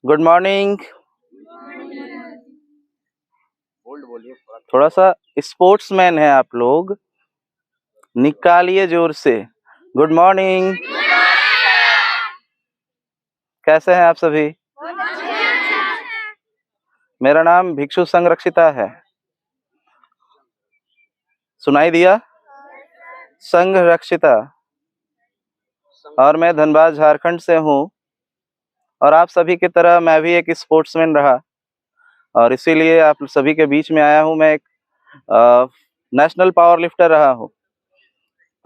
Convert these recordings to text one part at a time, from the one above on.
Good morning. थोड़ा सा sportsman है आप लोग, निकालिए जोर से। Good morning. कैसे हैं आप सभी? मेरा नाम भिक्षु संरक्षिता है। सुनाई दिया? संरक्षिता। और मैं धनबाद झारखंड से हूँ। और आप सभी की तरह मैं भी एक स्पोर्ट्समैन रहा, और इसीलिए आप सभी के बीच में आया हूँ। मैं एक नेशनल पावर लिफ्टर रहा हूँ।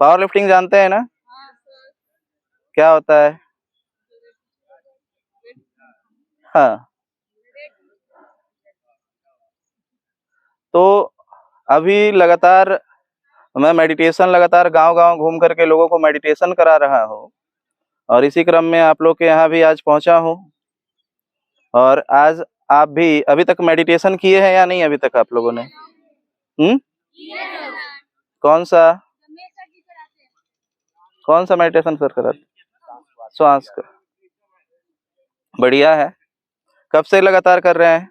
पावर लिफ्टिंग जानते हैं ना? क्या होता है? हाँ, तो अभी लगातार मैं मेडिटेशन लगातार गांव-गांव घूम करके लोगों को मेडिटेशन करा रहा हूँ, और इसी क्रम में आप लोग के यहाँ भी आज पहुँचा हूँ। और आज आप भी अभी तक मेडिटेशन किए हैं या नहीं अभी तक आप लोगों ने? कौन सा मेडिटेशन सर कराते? श्वास का। बढ़िया है। कब से लगातार कर रहे हैं?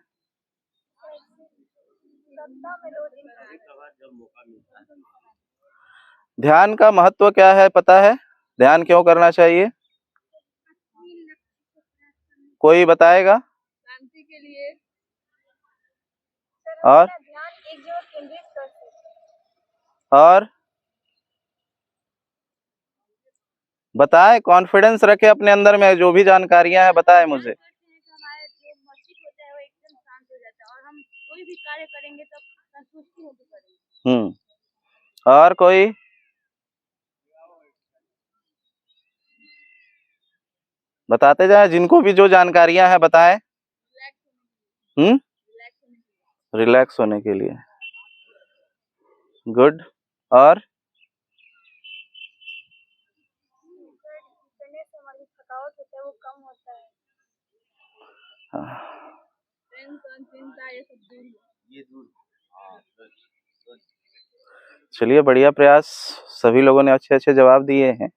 ध्यान का महत्व क्या है पता है? ध्यान क्यों करना चाहिए? कोई बताएगा? शांति के लिए। और बताए, कॉन्फिडेंस रखे अपने अंदर में, जो भी जानकारियां हैं बताए मुझे। और कोई? बताते जाए, जिनको भी जो जानकारियां हैं बताएं। रिलैक्स होने के लिए। गुड। और चलिए, बढ़िया प्रयास। सभी लोगों ने अच्छे अच्छे जवाब दिए हैं।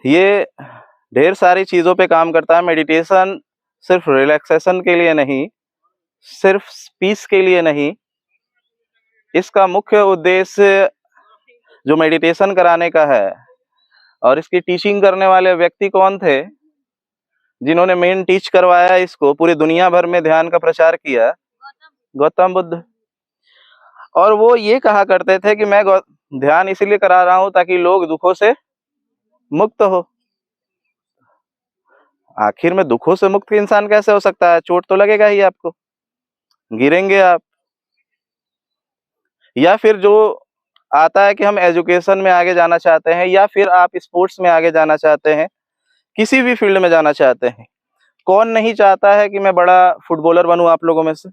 ये ढेर सारी चीजों पे काम करता है। मेडिटेशन सिर्फ रिलैक्सेशन के लिए नहीं, सिर्फ पीस के लिए नहीं। इसका मुख्य उद्देश्य जो मेडिटेशन कराने का है, और इसकी टीचिंग करने वाले व्यक्ति कौन थे जिन्होंने मेन टीच करवाया इसको, पूरी दुनिया भर में ध्यान का प्रचार किया? गौतम बुद्ध। और वो ये कहा करते थे कि मैं ध्यान इसीलिए करा रहा हूं ताकि लोग दुखों से मुक्त हो। आखिर में दुखों से मुक्त इंसान कैसे हो सकता है? चोट तो लगेगा ही आपको, गिरेंगे आप। या फिर जो आता है कि हम एजुकेशन में आगे जाना चाहते हैं, या फिर आप स्पोर्ट्स में आगे जाना चाहते हैं, किसी भी फील्ड में जाना चाहते हैं। कौन नहीं चाहता है कि मैं बड़ा फुटबॉलर बनूं? आप लोगों में से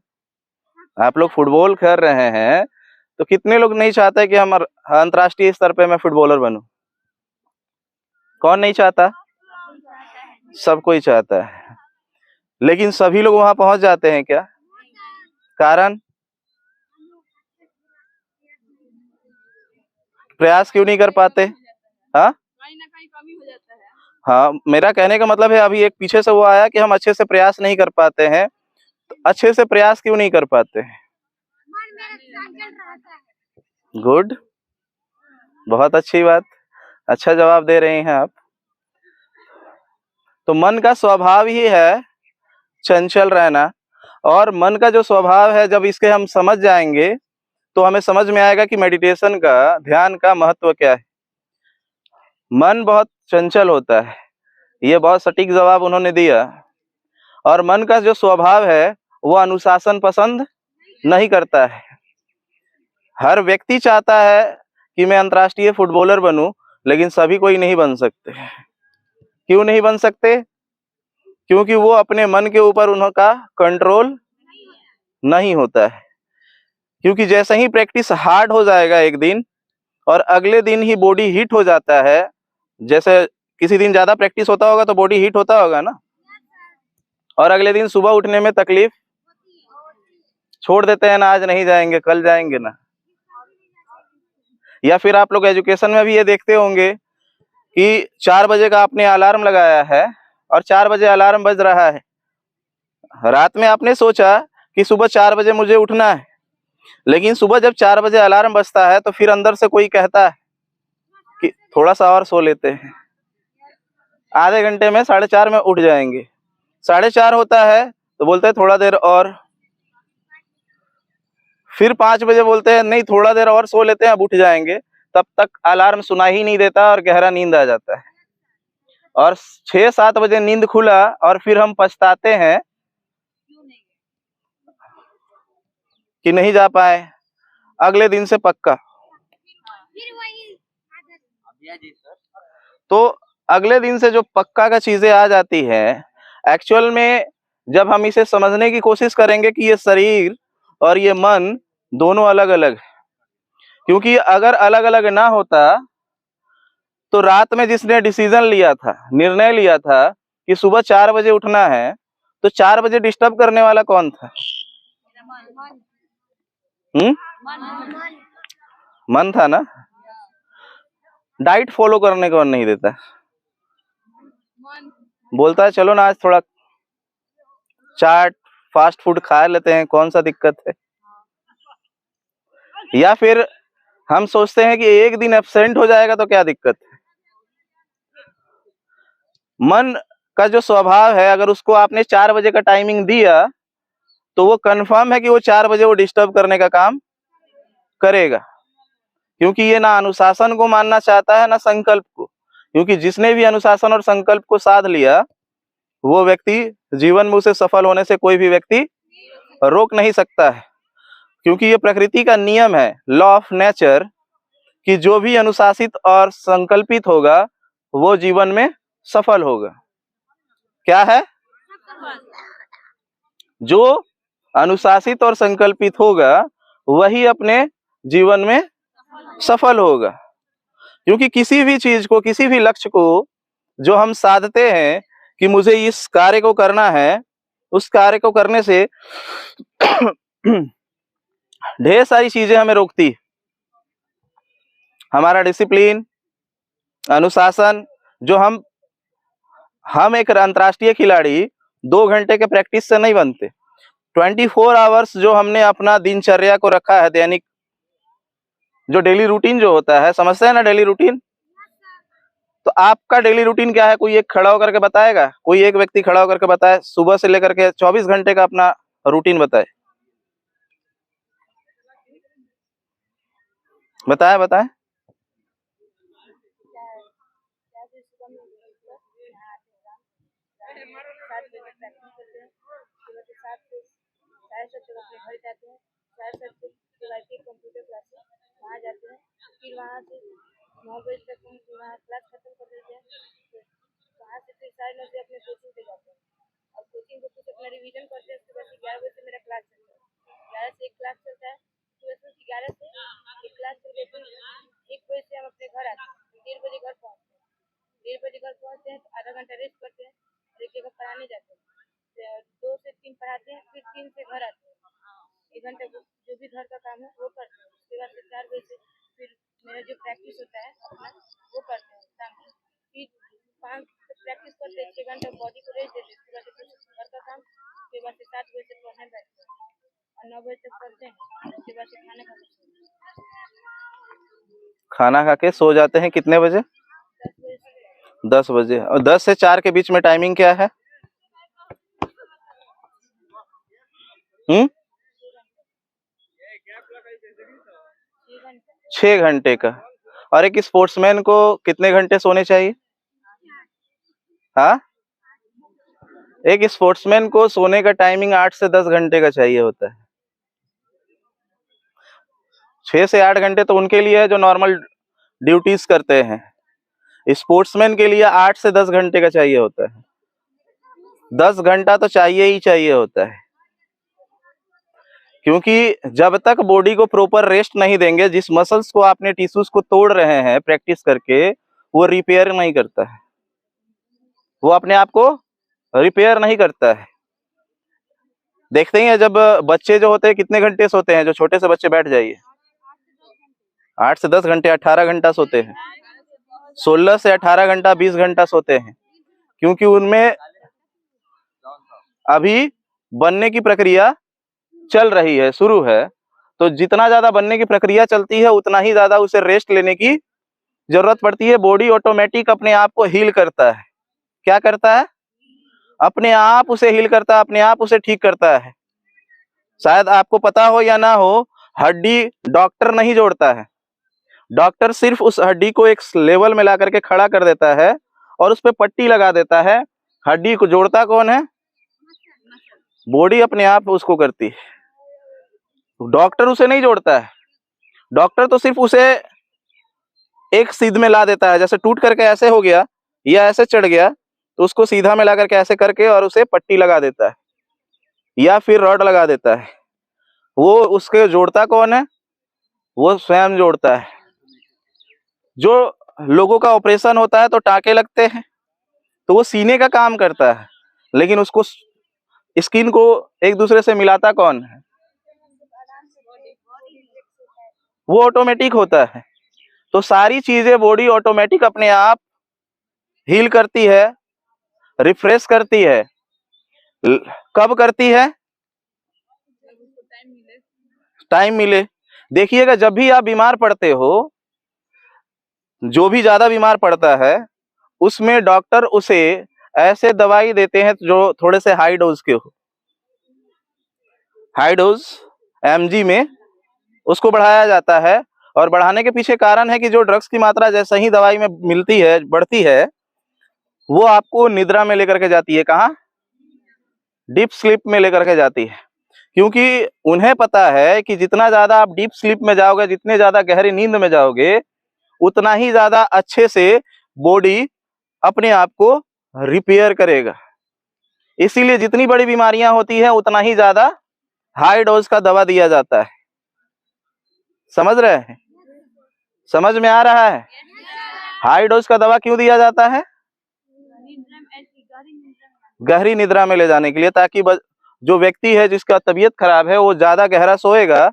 आप लोग फुटबॉल खेल रहे हैं, तो कितने लोग नहीं चाहते कि हम अंतर्राष्ट्रीय स्तर पे मैं फुटबॉलर बनूं? कौन नहीं चाहता? सब कोई चाहता है। लेकिन सभी लोग वहां पहुंच जाते हैं क्या? कारण? प्रयास क्यों नहीं कर पाते? हाँ, कहीं ना कहीं कमी हो जाता है। हाँ, मेरा कहने का मतलब है, अभी एक पीछे से वो आया कि हम अच्छे से प्रयास नहीं कर पाते हैं। तो अच्छे से प्रयास क्यों नहीं कर पाते हैं? गुड, बहुत अच्छी बात। अच्छा जवाब दे रहे हैं आप। तो मन का स्वभाव ही है चंचल रहना, और मन का जो स्वभाव है, जब इसके हम समझ जाएंगे तो हमें समझ में आएगा कि मेडिटेशन का, ध्यान का महत्व क्या है। मन बहुत चंचल होता है, ये बहुत सटीक जवाब उन्होंने दिया। और मन का जो स्वभाव है वो अनुशासन पसंद नहीं करता है। हर व्यक्ति चाहता है कि मैं अंतर्राष्ट्रीय फुटबॉलर बनूं, लेकिन सभी कोई नहीं बन सकते। क्यों नहीं बन सकते? क्योंकि वो अपने मन के ऊपर उनका कंट्रोल नहीं होता है। क्योंकि जैसे ही प्रैक्टिस हार्ड हो जाएगा एक दिन, और अगले दिन ही बॉडी हीट हो जाता है। जैसे किसी दिन ज्यादा प्रैक्टिस होता होगा तो बॉडी हीट होता होगा ना, और अगले दिन सुबह उठने में तकलीफ, छोड़ देते हैं ना, आज नहीं जाएंगे कल जाएंगे ना। या फिर आप लोग एजुकेशन में भी ये देखते होंगे कि 4 बजे का आपने अलार्म लगाया है, और 4 बजे अलार्म बज रहा है। रात में आपने सोचा कि सुबह 4 बजे मुझे उठना है, लेकिन सुबह जब 4 बजे अलार्म बजता है तो फिर अंदर से कोई कहता है कि थोड़ा सा और सो लेते हैं, आधे घंटे में 4:30 में उठ जाएंगे। 4:30 होता है तो बोलते हैं थोड़ा देर और, फिर 5 बजे बोलते हैं नहीं थोड़ा देर और सो लेते हैं, अब उठ जाएंगे। तब तक अलार्म सुना ही नहीं देता और गहरा नींद आ जाता है, और 6-7 बजे नींद खुला और फिर हम पछताते हैं कि नहीं जा पाए। अगले दिन से पक्का। तो अगले दिन से जो पक्का का चीजें आ जाती है, एक्चुअल में जब हम इसे समझने की कोशिश करेंगे कि ये शरीर और ये मन दोनों अलग अलग है, क्योंकि अगर अलग अलग ना होता तो रात में जिसने डिसीजन लिया था, निर्णय लिया था कि सुबह 4 बजे उठना है, तो 4 बजे डिस्टर्ब करने वाला कौन था? मन था ना। डाइट फॉलो करने कौन नहीं देता? बोलता है चलो ना आज थोड़ा चाट फास्ट फूड खा लेते हैं, कौन सा दिक्कत है। या फिर हम सोचते हैं कि एक दिन एब्सेंट हो जाएगा तो क्या दिक्कत है। मन का जो स्वभाव है, अगर उसको आपने 4 बजे का टाइमिंग दिया तो वो कंफर्म है कि वो 4 बजे वो डिस्टर्ब करने का काम करेगा, क्योंकि ये ना अनुशासन को मानना चाहता है ना संकल्प को। क्योंकि जिसने भी अनुशासन और संकल्प को साध लिया, वो व्यक्ति जीवन में उसे सफल होने से कोई भी व्यक्ति रोक नहीं सकता है, क्योंकि ये प्रकृति का नियम है, लॉ ऑफ नेचर, कि जो भी अनुशासित और संकल्पित होगा वो जीवन में सफल होगा। क्या है? जो अनुशासित और संकल्पित होगा वही अपने जीवन में सफल होगा। क्योंकि किसी भी चीज को, किसी भी लक्ष्य को जो हम साधते हैं कि मुझे इस कार्य को करना है, उस कार्य को करने से ढेर सारी चीजें हमें रोकती है। हमारा डिसिप्लिन, अनुशासन, जो हम एक अंतर्राष्ट्रीय खिलाड़ी 2 घंटे के प्रैक्टिस से नहीं बनते। 24 आवर्स जो हमने अपना दिनचर्या को रखा है, दैनिक जो डेली रूटीन जो होता है, समझते हैं ना डेली रूटीन। तो आपका डेली रूटीन क्या है? कोई एक खड़ा होकर के बताएगा? कोई एक व्यक्ति खड़ा होकर के बताए, सुबह से लेकर के 24 घंटे का अपना रूटीन बताए। बताए बताए। वहाँ जाते हैं, फिर वहाँ से 9 बजे तक हम वहाँ क्लास खत्म कर देते हैं। वहाँ से फिर 9:30 बजे अपने कोचिंग पे जाते हैं, और कोचिंग पे कुछ अपना रिवीजन करते हैं। उसके बाद 11 बजे से मेरा क्लास चलता है, 11 से एक क्लास चलता है। सुबह से 11 से एक क्लास चल के 1 बजे से हम अपने घर आते हैं, 1:30 बजे घर पहुँचते हैं। 1:30 बजे घर पहुँचते हैं तो आधा घंटा रेस्ट करते हैं, और एक जगह पढ़ाने जाते हैं। 2 से 3 पढ़ाते हैं, फिर 3 से घर आते हैं। 1 घंटे जो भी घर का काम है वो करते हैं। उसके बाद से 4 बजे से फिर मेरा जो प्रैक्टिस होता है अपना वो करते हैं शाम को। फिर 5 तक प्रैक्टिस करते हैं, 6 घंटे बॉडी को रेस्ट देते हैं। उसके बाद से घर का काम, उसके बाद से 7 बजे से पढ़ने बैठते हैं और 9 बजे तक पढ़ते हैं। उसके बाद से खाना खा के खाना खा के सो जाते हैं। कितने बजे? 10 बजे। और 10 से 4 के बीच में टाइमिंग क्या है? 6 घंटे का। और एक स्पोर्ट्समैन को कितने घंटे सोने चाहिए? हाँ, एक स्पोर्ट्समैन को सोने का टाइमिंग 8 से 10 घंटे का चाहिए होता है। 6 से 8 घंटे तो उनके लिए है जो नॉर्मल ड्यूटीज करते हैं। स्पोर्ट्समैन के लिए 8 से 10 घंटे का चाहिए होता है। 10 घंटा तो चाहिए ही चाहिए होता है, क्योंकि जब तक बॉडी को प्रॉपर रेस्ट नहीं देंगे, जिस मसल्स को आपने टिश्यूज को तोड़ रहे हैं प्रैक्टिस करके, वो रिपेयर नहीं करता है, वो अपने आप को रिपेयर नहीं करता है। देखते ही हैं जब बच्चे जो होते हैं कितने घंटे सोते हैं, जो छोटे से बच्चे बैठ जाइए 8 से 10 घंटे, 18 घंटा सोते हैं। 16 से 18 घंटा, 20 घंटा सोते हैं, क्योंकि उनमें अभी बनने की प्रक्रिया चल रही है, शुरू है। तो जितना ज्यादा बनने की प्रक्रिया चलती है उतना ही ज्यादा उसे रेस्ट लेने की जरूरत पड़ती है। बॉडी ऑटोमेटिक अपने आप को हील करता है। क्या करता है? अपने आप उसे हील करता है, अपने आप उसे ठीक करता है। शायद आपको पता हो या ना हो, हड्डी डॉक्टर नहीं जोड़ता है। डॉक्टर सिर्फ उस हड्डी को एक लेवल में ला करके खड़ा कर देता है और उस पर पट्टी लगा देता है। हड्डी को जोड़ता कौन है? बॉडी अपने आप उसको करती है। डॉक्टर उसे नहीं जोड़ता है। डॉक्टर तो सिर्फ उसे एक सीध में ला देता है। जैसे टूट करके ऐसे हो गया या ऐसे चढ़ गया तो उसको सीधा में ला करके ऐसे करके और उसे पट्टी लगा देता है या फिर रॉड लगा देता है। वो उसके जोड़ता कौन है? वो स्वयं जोड़ता है। जो लोगों का ऑपरेशन होता है तो टाँके लगते हैं, तो वो सीने का काम करता है, लेकिन उसको स्किन को एक दूसरे से मिलाता कौन है? वो ऑटोमेटिक होता है। तो सारी चीजें बॉडी ऑटोमेटिक अपने आप हील करती है, रिफ्रेश करती है। कब करती है? टाइम मिले। देखिएगा, जब भी आप बीमार पड़ते हो, जो भी ज्यादा बीमार पड़ता है उसमें डॉक्टर उसे ऐसे दवाई देते हैं जो थोड़े से हाई डोज के हो। हाई डोज mg में उसको बढ़ाया जाता है। और बढ़ाने के पीछे कारण है कि जो ड्रग्स की मात्रा जैसे ही दवाई में मिलती है, बढ़ती है, वो आपको निद्रा में लेकर के जाती है। कहाँ? डीप स्लीप में लेकर के जाती है। क्योंकि उन्हें पता है कि जितना ज्यादा आप डीप स्लीप में जाओगे, जितने ज्यादा गहरी नींद में जाओगे, उतना ही ज्यादा अच्छे से बॉडी अपने आप को रिपेयर करेगा। इसीलिए जितनी बड़ी बीमारियां होती है उतना ही ज्यादा हाई डोज का दवा दिया जाता है। समझ रहे हैं? समझ में आ रहा है? हाई डोज का दवा क्यों दिया जाता है? गहरी निद्रा में ले जाने के लिए, ताकि जो व्यक्ति है जिसका तबीयत खराब है वो ज्यादा गहरा सोएगा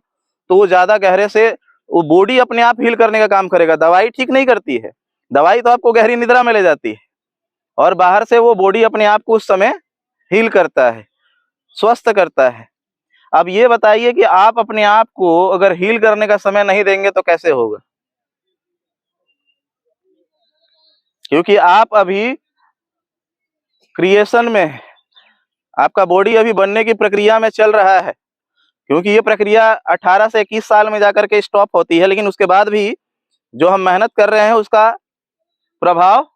तो वो ज्यादा गहरे से वो बॉडी अपने आप हील करने का काम करेगा। दवाई ठीक नहीं करती है। दवाई तो आपको गहरी निद्रा में ले जाती है और बाहर से वो बॉडी अपने आप को उस समय हील करता है, स्वस्थ करता है। अब ये बताइए कि आप अपने आप को अगर हील करने का समय नहीं देंगे तो कैसे होगा? क्योंकि आप अभी क्रिएशन में है, आपका बॉडी अभी बनने की प्रक्रिया में चल रहा है। क्योंकि ये प्रक्रिया 18 से 21 साल में जाकर के स्टॉप होती है, लेकिन उसके बाद भी जो हम मेहनत कर रहे हैं उसका प्रभाव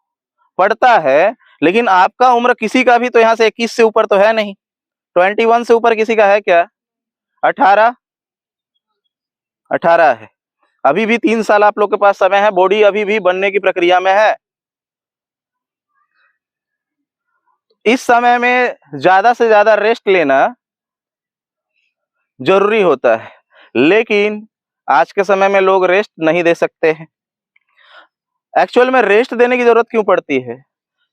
पड़ता है। लेकिन आपका उम्र किसी का भी तो यहाँ से 21 से ऊपर तो है नहीं। 21 से ऊपर किसी का है क्या? 18 है। अभी भी 3 साल आप लोग के पास समय है। बॉडी अभी भी बनने की प्रक्रिया में है। इस समय में ज्यादा से ज्यादा रेस्ट लेना जरूरी होता है, लेकिन आज के समय में लोग रेस्ट नहीं दे सकते हैं। एक्चुअल में रेस्ट देने की जरूरत क्यों पड़ती है?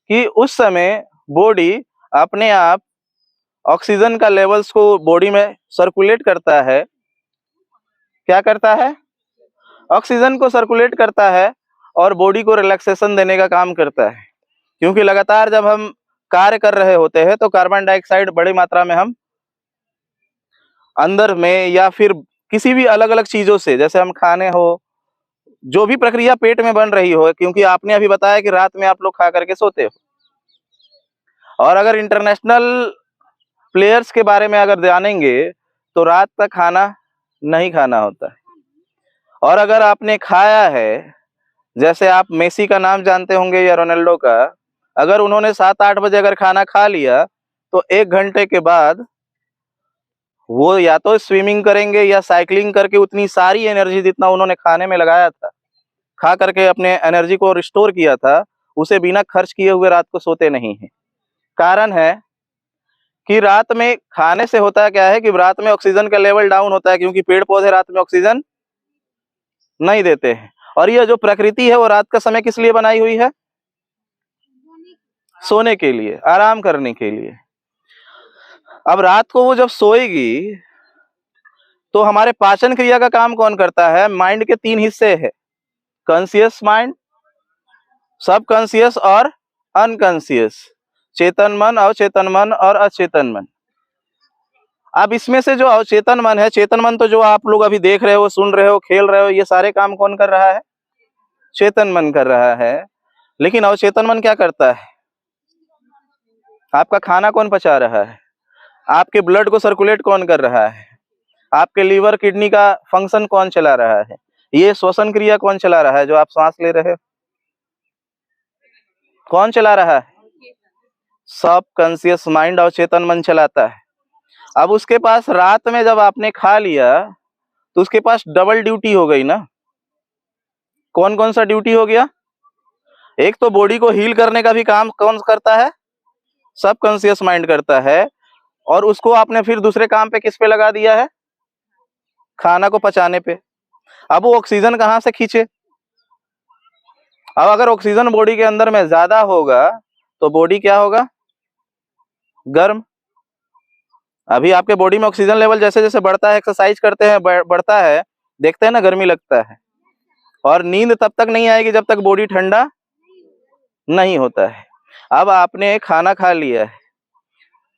कि उस समय बॉडी अपने आप ऑक्सीजन का लेवल्स को बॉडी में सर्कुलेट करता है। क्या करता है? ऑक्सीजन को सर्कुलेट करता है और बॉडी को रिलैक्सेशन देने का काम करता है। क्योंकि लगातार जब हम कार्य कर रहे होते हैं तो कार्बन डाइऑक्साइड बड़ी मात्रा में हम अंदर में या फिर किसी भी अलग अलग चीजों से, जैसे हम खाने हो, जो भी प्रक्रिया पेट में बन रही हो, क्योंकि आपने अभी बताया कि रात में आप लोग खा करके सोते हो, और अगर इंटरनेशनल प्लेयर्स के बारे में अगर जानेंगे तो रात का खाना नहीं खाना होता है। और अगर आपने खाया है, जैसे आप मेसी का नाम जानते होंगे या रोनाल्डो का, अगर उन्होंने 7-8 बजे अगर खाना खा लिया तो 1 घंटे के बाद वो या तो स्विमिंग करेंगे या साइकिलिंग करके उतनी सारी एनर्जी जितना उन्होंने खाने में लगाया था, खा करके अपने एनर्जी को रिस्टोर किया था, उसे बिना खर्च किए हुए रात को सोते नहीं है। कारण है कि रात में खाने से होता क्या है कि रात में ऑक्सीजन का लेवल डाउन होता है, क्योंकि पेड़ पौधे रात में ऑक्सीजन नहीं देते हैं। और यह जो प्रकृति है वो रात का समय किस लिए बनाई हुई है? सोने के लिए, आराम करने के लिए। अब रात को वो जब सोएगी तो हमारे पाचन क्रिया का काम कौन करता है? माइंड के 3 हिस्से हैं, कॉन्शियस माइंड, सबकॉन्शियस और अनकॉन्शियस। चेतन मन, अवचेतन मन और अचेतन मन। अब इसमें से जो अवचेतन मन है, चेतन मन तो जो आप लोग अभी देख रहे हो, सुन रहे हो, खेल रहे हो, ये सारे काम कौन कर रहा है? चेतन मन कर रहा है। लेकिन अवचेतन मन क्या करता है? आपका खाना कौन पचा रहा है? आपके ब्लड को सर्कुलेट कौन कर रहा है? आपके लीवर किडनी का फंक्शन कौन चला रहा है? ये श्वसन क्रिया कौन चला रहा है? जो आप सांस ले रहे हो, कौन चला रहा है? सब कॉन्शियस माइंड अवचेतन मन चलाता है। अब उसके पास रात में जब आपने खा लिया तो उसके पास डबल ड्यूटी हो गई ना। कौन कौन सा ड्यूटी हो गया? एक तो बॉडी को हील करने का भी काम कौन करता है? सब कॉन्शियस माइंड करता है। और उसको आपने फिर दूसरे काम पे किस पे लगा दिया है? खाना को पचाने पे। अब वो ऑक्सीजन कहाँ से खींचे? अब अगर ऑक्सीजन बॉडी के अंदर में ज्यादा होगा तो बॉडी क्या होगा? गर्म। अभी आपके बॉडी में ऑक्सीजन लेवल जैसे जैसे बढ़ता है, एक्सरसाइज करते हैं, बढ़ता है, देखते हैं ना, गर्मी लगता है। और नींद तब तक नहीं आएगी जब तक बॉडी ठंडा नहीं होता है। अब आपने खाना खा लिया है,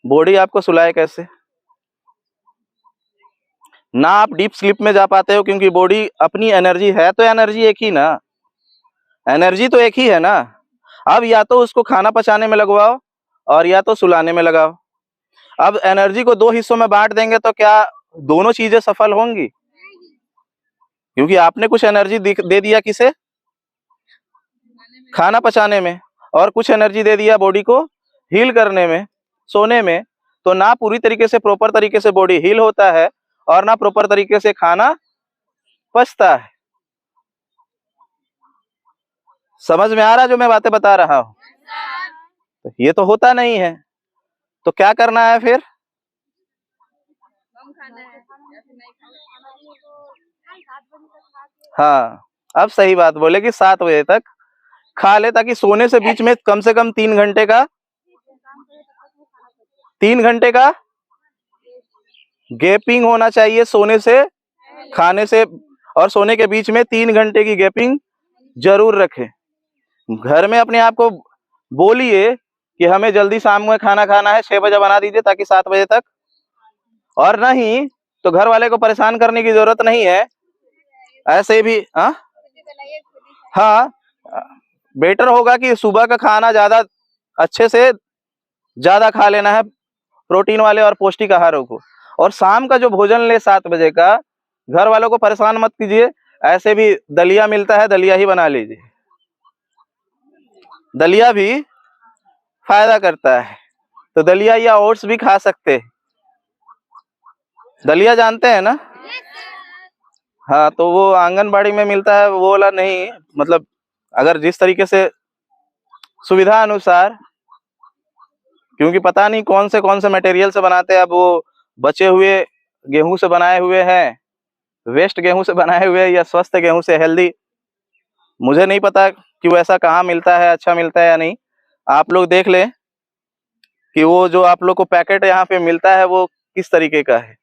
बॉडी आपको सुलाए कैसे? ना आप डीप स्लीप में जा पाते हो क्योंकि बॉडी अपनी एनर्जी है, तो एनर्जी एक ही ना, एनर्जी तो एक ही है ना। अब या तो उसको खाना पचाने में लगवाओ और या तो सुलाने में लगाओ। अब एनर्जी को दो हिस्सों में बांट देंगे तो क्या दोनों चीजें सफल होंगी? क्योंकि आपने कुछ एनर्जी दे दिया किसे? खाना पचाने में, और कुछ एनर्जी दे दिया बॉडी को हील करने में, सोने में। तो ना पूरी तरीके से प्रॉपर तरीके से बॉडी हील होता है और ना प्रॉपर तरीके से खाना पचता है। समझ में आ रहा जो मैं बातें बता रहा हूं? तो ये तो होता नहीं है, तो क्या करना है फिर? हाँ, अब सही बात बोले कि 7 बजे तक खा ले, ताकि सोने से बीच में कम से कम 3 घंटे का 3 घंटे का गैपिंग होना चाहिए सोने से, खाने से और सोने के बीच में 3 घंटे की गैपिंग जरूर रखें। घर में अपने आप को बोलिए कि हमें जल्दी शाम में खाना खाना है, 6 बजे बना दीजिए ताकि 7 बजे तक। और नहीं तो घर वाले को परेशान करने की जरूरत नहीं है, ऐसे भी। हाँ, बेटर होगा कि सुबह का खाना ज्यादा अच्छे से ज्यादा खा लेना है, प्रोटीन वाले और पौष्टिक आहारों को। और शाम का जो भोजन ले 7 बजे का, घर वालों को परेशान मत कीजिए, ऐसे भी दलिया मिलता है, दलिया ही बना लीजिए, दलिया भी फायदा करता है। तो दलिया या ओट्स भी खा सकते हैं। दलिया जानते हैं ना? हाँ, तो वो आंगनबाड़ी में मिलता है, वो वाला नहीं, मतलब अगर जिस तरीके से सुविधा अनुसार, क्योंकि पता नहीं कौन से मटेरियल से बनाते हैं। अब वो बचे हुए गेहूं से बनाए हुए हैं, वेस्ट गेहूं से बनाए हुए, या स्वस्थ गेहूं से, हेल्दी, मुझे नहीं पता कि वैसा कहाँ मिलता है, अच्छा मिलता है या नहीं। आप लोग देख लें कि वो जो आप लोग को पैकेट यहाँ पे मिलता है वो किस तरीके का है,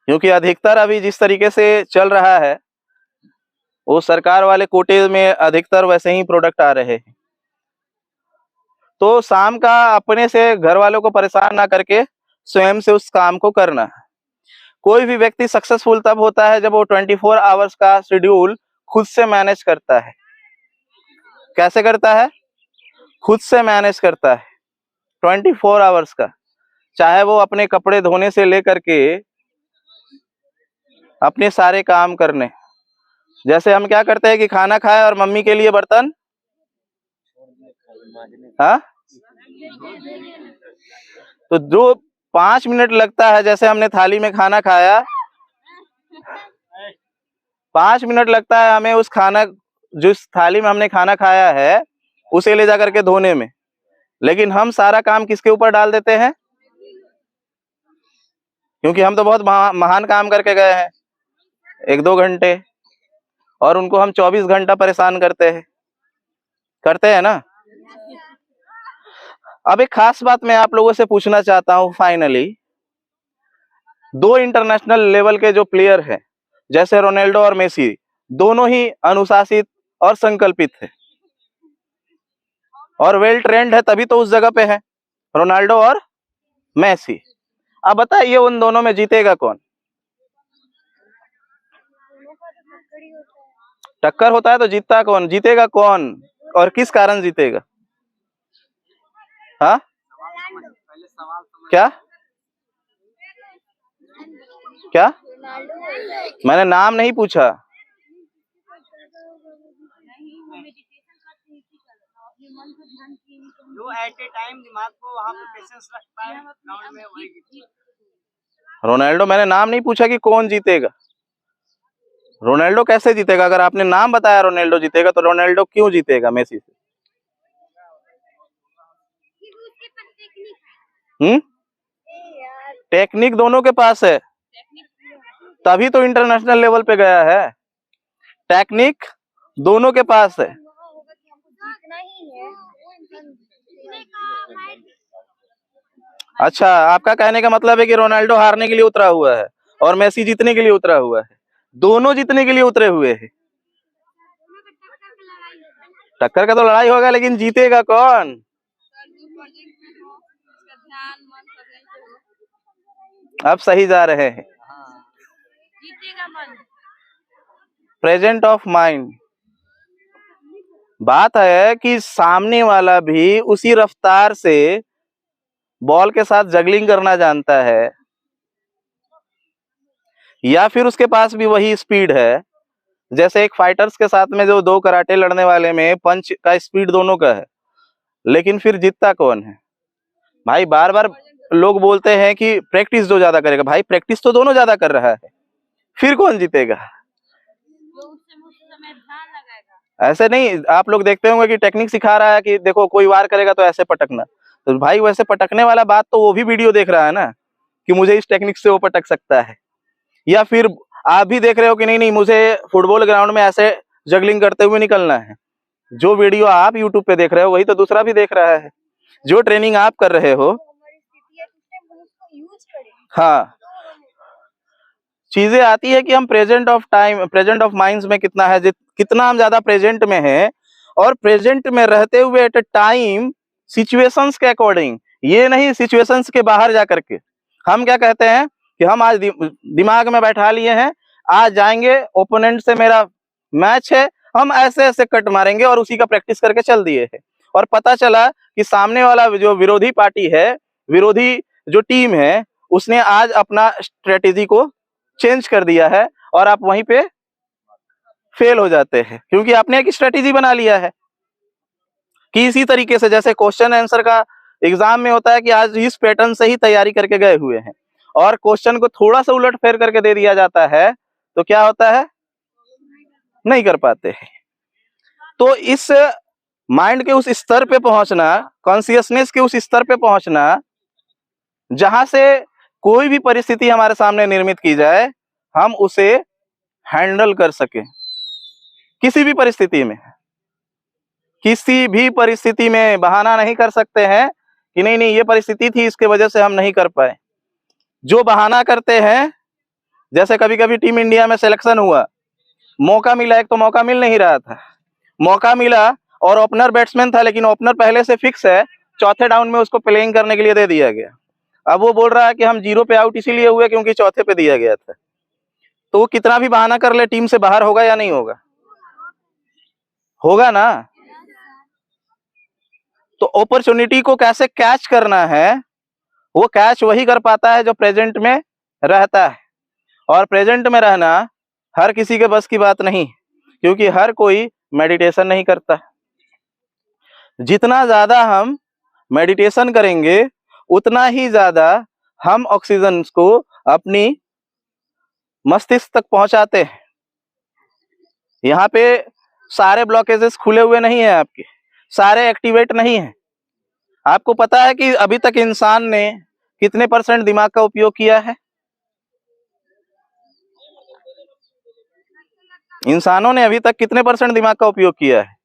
क्योंकि अधिकतर अभी जिस तरीके से चल रहा है वो सरकार वाले कोटे में अधिकतर वैसे ही प्रोडक्ट आ रहे हैं। तो शाम का अपने से घर वालों को परेशान ना करके स्वयं से उस काम को करना। कोई भी व्यक्ति सक्सेसफुल तब होता है जब वो 24 आवर्स का शेड्यूल खुद से मैनेज करता है। कैसे करता है? खुद से मैनेज करता है 24 आवर्स का। चाहे वो अपने कपड़े धोने से लेकर के अपने सारे काम करने। जैसे हम क्या करते हैं कि खाना खाए और मम्मी के लिए बर्तन, हाँ, तो जो 5 मिनट लगता है, जैसे हमने थाली में खाना खाया, 5 मिनट लगता है हमें उस खाना, जिस थाली में हमने खाना खाया है, उसे ले जा करके धोने में। लेकिन हम सारा काम किसके ऊपर डाल देते हैं? क्योंकि हम तो बहुत महान काम करके गए हैं 1-2 घंटे, और उनको हम 24 घंटा परेशान करते हैं ना। अब एक खास बात मैं आप लोगों से पूछना चाहता हूं फाइनली। 2 इंटरनेशनल लेवल के जो प्लेयर हैं, जैसे रोनाल्डो और मेसी, दोनों ही अनुशासित और संकल्पित है और वेल ट्रेंड है, तभी तो उस जगह पे है रोनाल्डो और मेसी। आप बताइए उन दोनों में जीतेगा कौन? दोनों का तो टक्कर ही होता है। टक्कर होता है तो जीतता कौन? जीतेगा कौन और किस कारण जीतेगा? हाँ, क्या क्या? रोनाल्डो मैंने नाम नहीं पूछा। नहीं, वो मेडिटेशन करते हैं इसी कारण अपने मन को ध्यान की जो एट ए टाइम दिमाग को वहाँ पे पेशेंस रख पाए ग्राउंड में वही रोनाल्डो, मैंने नाम नहीं पूछा कि कौन जीतेगा। रोनाल्डो कैसे जीतेगा? अगर आपने नाम बताया रोनाल्डो जीतेगा तो रोनाल्डो क्यों जीतेगा मेसी से? उसके पास टेक्निक हम्म, यार टेक्निक दोनों के पास है, तभी तो इंटरनेशनल लेवल पे गया है। टेक्निक दोनों के पास है। होगा कि हमको जीतना ही है। अच्छा, आपका कहने का मतलब है कि रोनाल्डो हारने के लिए उतरा हुआ है और मेसी जीतने के लिए उतरा हुआ है। दोनों जीतने के लिए उतरे हुए हैं। टक्कर का तो लड़ाई होगा, लेकिन जीतेगा कौन? अब सही जा रहे हैं। जीतेगा मन। Present of mind. बात है कि सामने वाला भी उसी रफ्तार से बॉल के साथ जगलिंग करना जानता है, या फिर उसके पास भी वही स्पीड है। जैसे एक फाइटर्स के साथ में जो दो कराटे लड़ने वाले में पंच का स्पीड दोनों का है, लेकिन फिर जीतता कौन है? भाई बार बार लोग बोलते हैं कि प्रैक्टिस जो ज्यादा करेगा। भाई प्रैक्टिस तो दोनों ज्यादा कर रहा है, फिर कौन जीतेगा? जो उससे समय ध्यान लगाएगा। ऐसे नहीं, आप लोग देखते होंगे कि टेक्निक सिखा रहा है कि देखो कोई वार करेगा तो ऐसे पटकना। तो भाई वैसे पटकने वाला बात तो वो भी वीडियो देख रहा है ना, कि मुझे इस टेक्निक से वो पटक सकता है। या फिर आप भी देख रहे हो कि नहीं नहीं मुझे फुटबॉल ग्राउंड में ऐसे जगलिंग करते हुए निकलना है। जो वीडियो आप यूट्यूब पे देख रहे हो वही तो दूसरा भी देख रहा है। जो ट्रेनिंग आप कर रहे हो, हमारी स्थिति है उस टाइम हम उसको यूज करें। हाँ, चीजें आती है कि हम present of time, present of minds में कितना है, कितना हम ज्यादा प्रेजेंट में है, और प्रेजेंट में रहते हुए एट ए टाइम सिचुएशंस के अकॉर्डिंग, ये नहीं सिचुएशंस के बाहर जा करके। हम क्या कहते हैं कि हम आज दिमाग में बैठा लिए हैं, आज जाएंगे ओपोनेंट से मेरा मैच है, हम ऐसे ऐसे कट मारेंगे, और उसी का प्रैक्टिस करके चल दिए है। और पता चला कि सामने वाला जो विरोधी पार्टी है, विरोधी जो टीम है, उसने आज अपना स्ट्रेटेजी को चेंज कर दिया है, और आप वहीं पे फेल हो जाते हैं, क्योंकि आपने एक स्ट्रेटेजी बना लिया है कि इसी तरीके से, जैसे क्वेश्चन आंसर का एग्जाम में होता है कि आज इस पैटर्न से ही तैयारी करके गए हुए हैं, और क्वेश्चन को थोड़ा सा उलट फेर करके दे दिया जाता है, तो क्या होता है? नहीं कर पाते हैं। तो इस माइंड के उस स्तर पे पहुंचना, कॉन्शियसनेस के उस स्तर पे पहुंचना, जहां से कोई भी परिस्थिति हमारे सामने निर्मित की जाए, हम उसे हैंडल कर सके। किसी भी परिस्थिति में, किसी भी परिस्थिति में बहाना नहीं कर सकते हैं कि नहीं नहीं ये परिस्थिति थी इसके वजह से हम नहीं कर पाए। जो बहाना करते हैं, जैसे कभी कभी टीम इंडिया में सिलेक्शन हुआ, मौका मिला, एक तो मौका मिल नहीं रहा था, मौका मिला और ओपनर बैट्समैन था, लेकिन ओपनर पहले से फिक्स है, चौथे डाउन में उसको प्लेइंग करने के लिए दे दिया गया। अब वो बोल रहा है कि हम 0 पे आउट इसीलिए हुए क्योंकि चौथे पे दिया गया था। तो वो कितना भी बहाना कर ले, टीम से बाहर होगा या नहीं होगा? होगा ना। तो अपॉर्चुनिटी को कैसे कैच करना है, वो कैच वही कर पाता है जो प्रेजेंट में रहता है। और प्रेजेंट में रहना हर किसी के बस की बात नहीं, क्योंकि हर कोई मेडिटेशन नहीं करता। जितना ज्यादा हम मेडिटेशन करेंगे, उतना ही ज्यादा हम ऑक्सीजन को अपनी मस्तिष्क तक पहुंचाते हैं। यहाँ पे सारे ब्लॉकेजेस खुले हुए नहीं है, आपके सारे एक्टिवेट नहीं है। आपको पता है कि अभी तक इंसान ने कितने % दिमाग का उपयोग किया है? इंसानों ने अभी तक कितने % दिमाग का उपयोग किया है?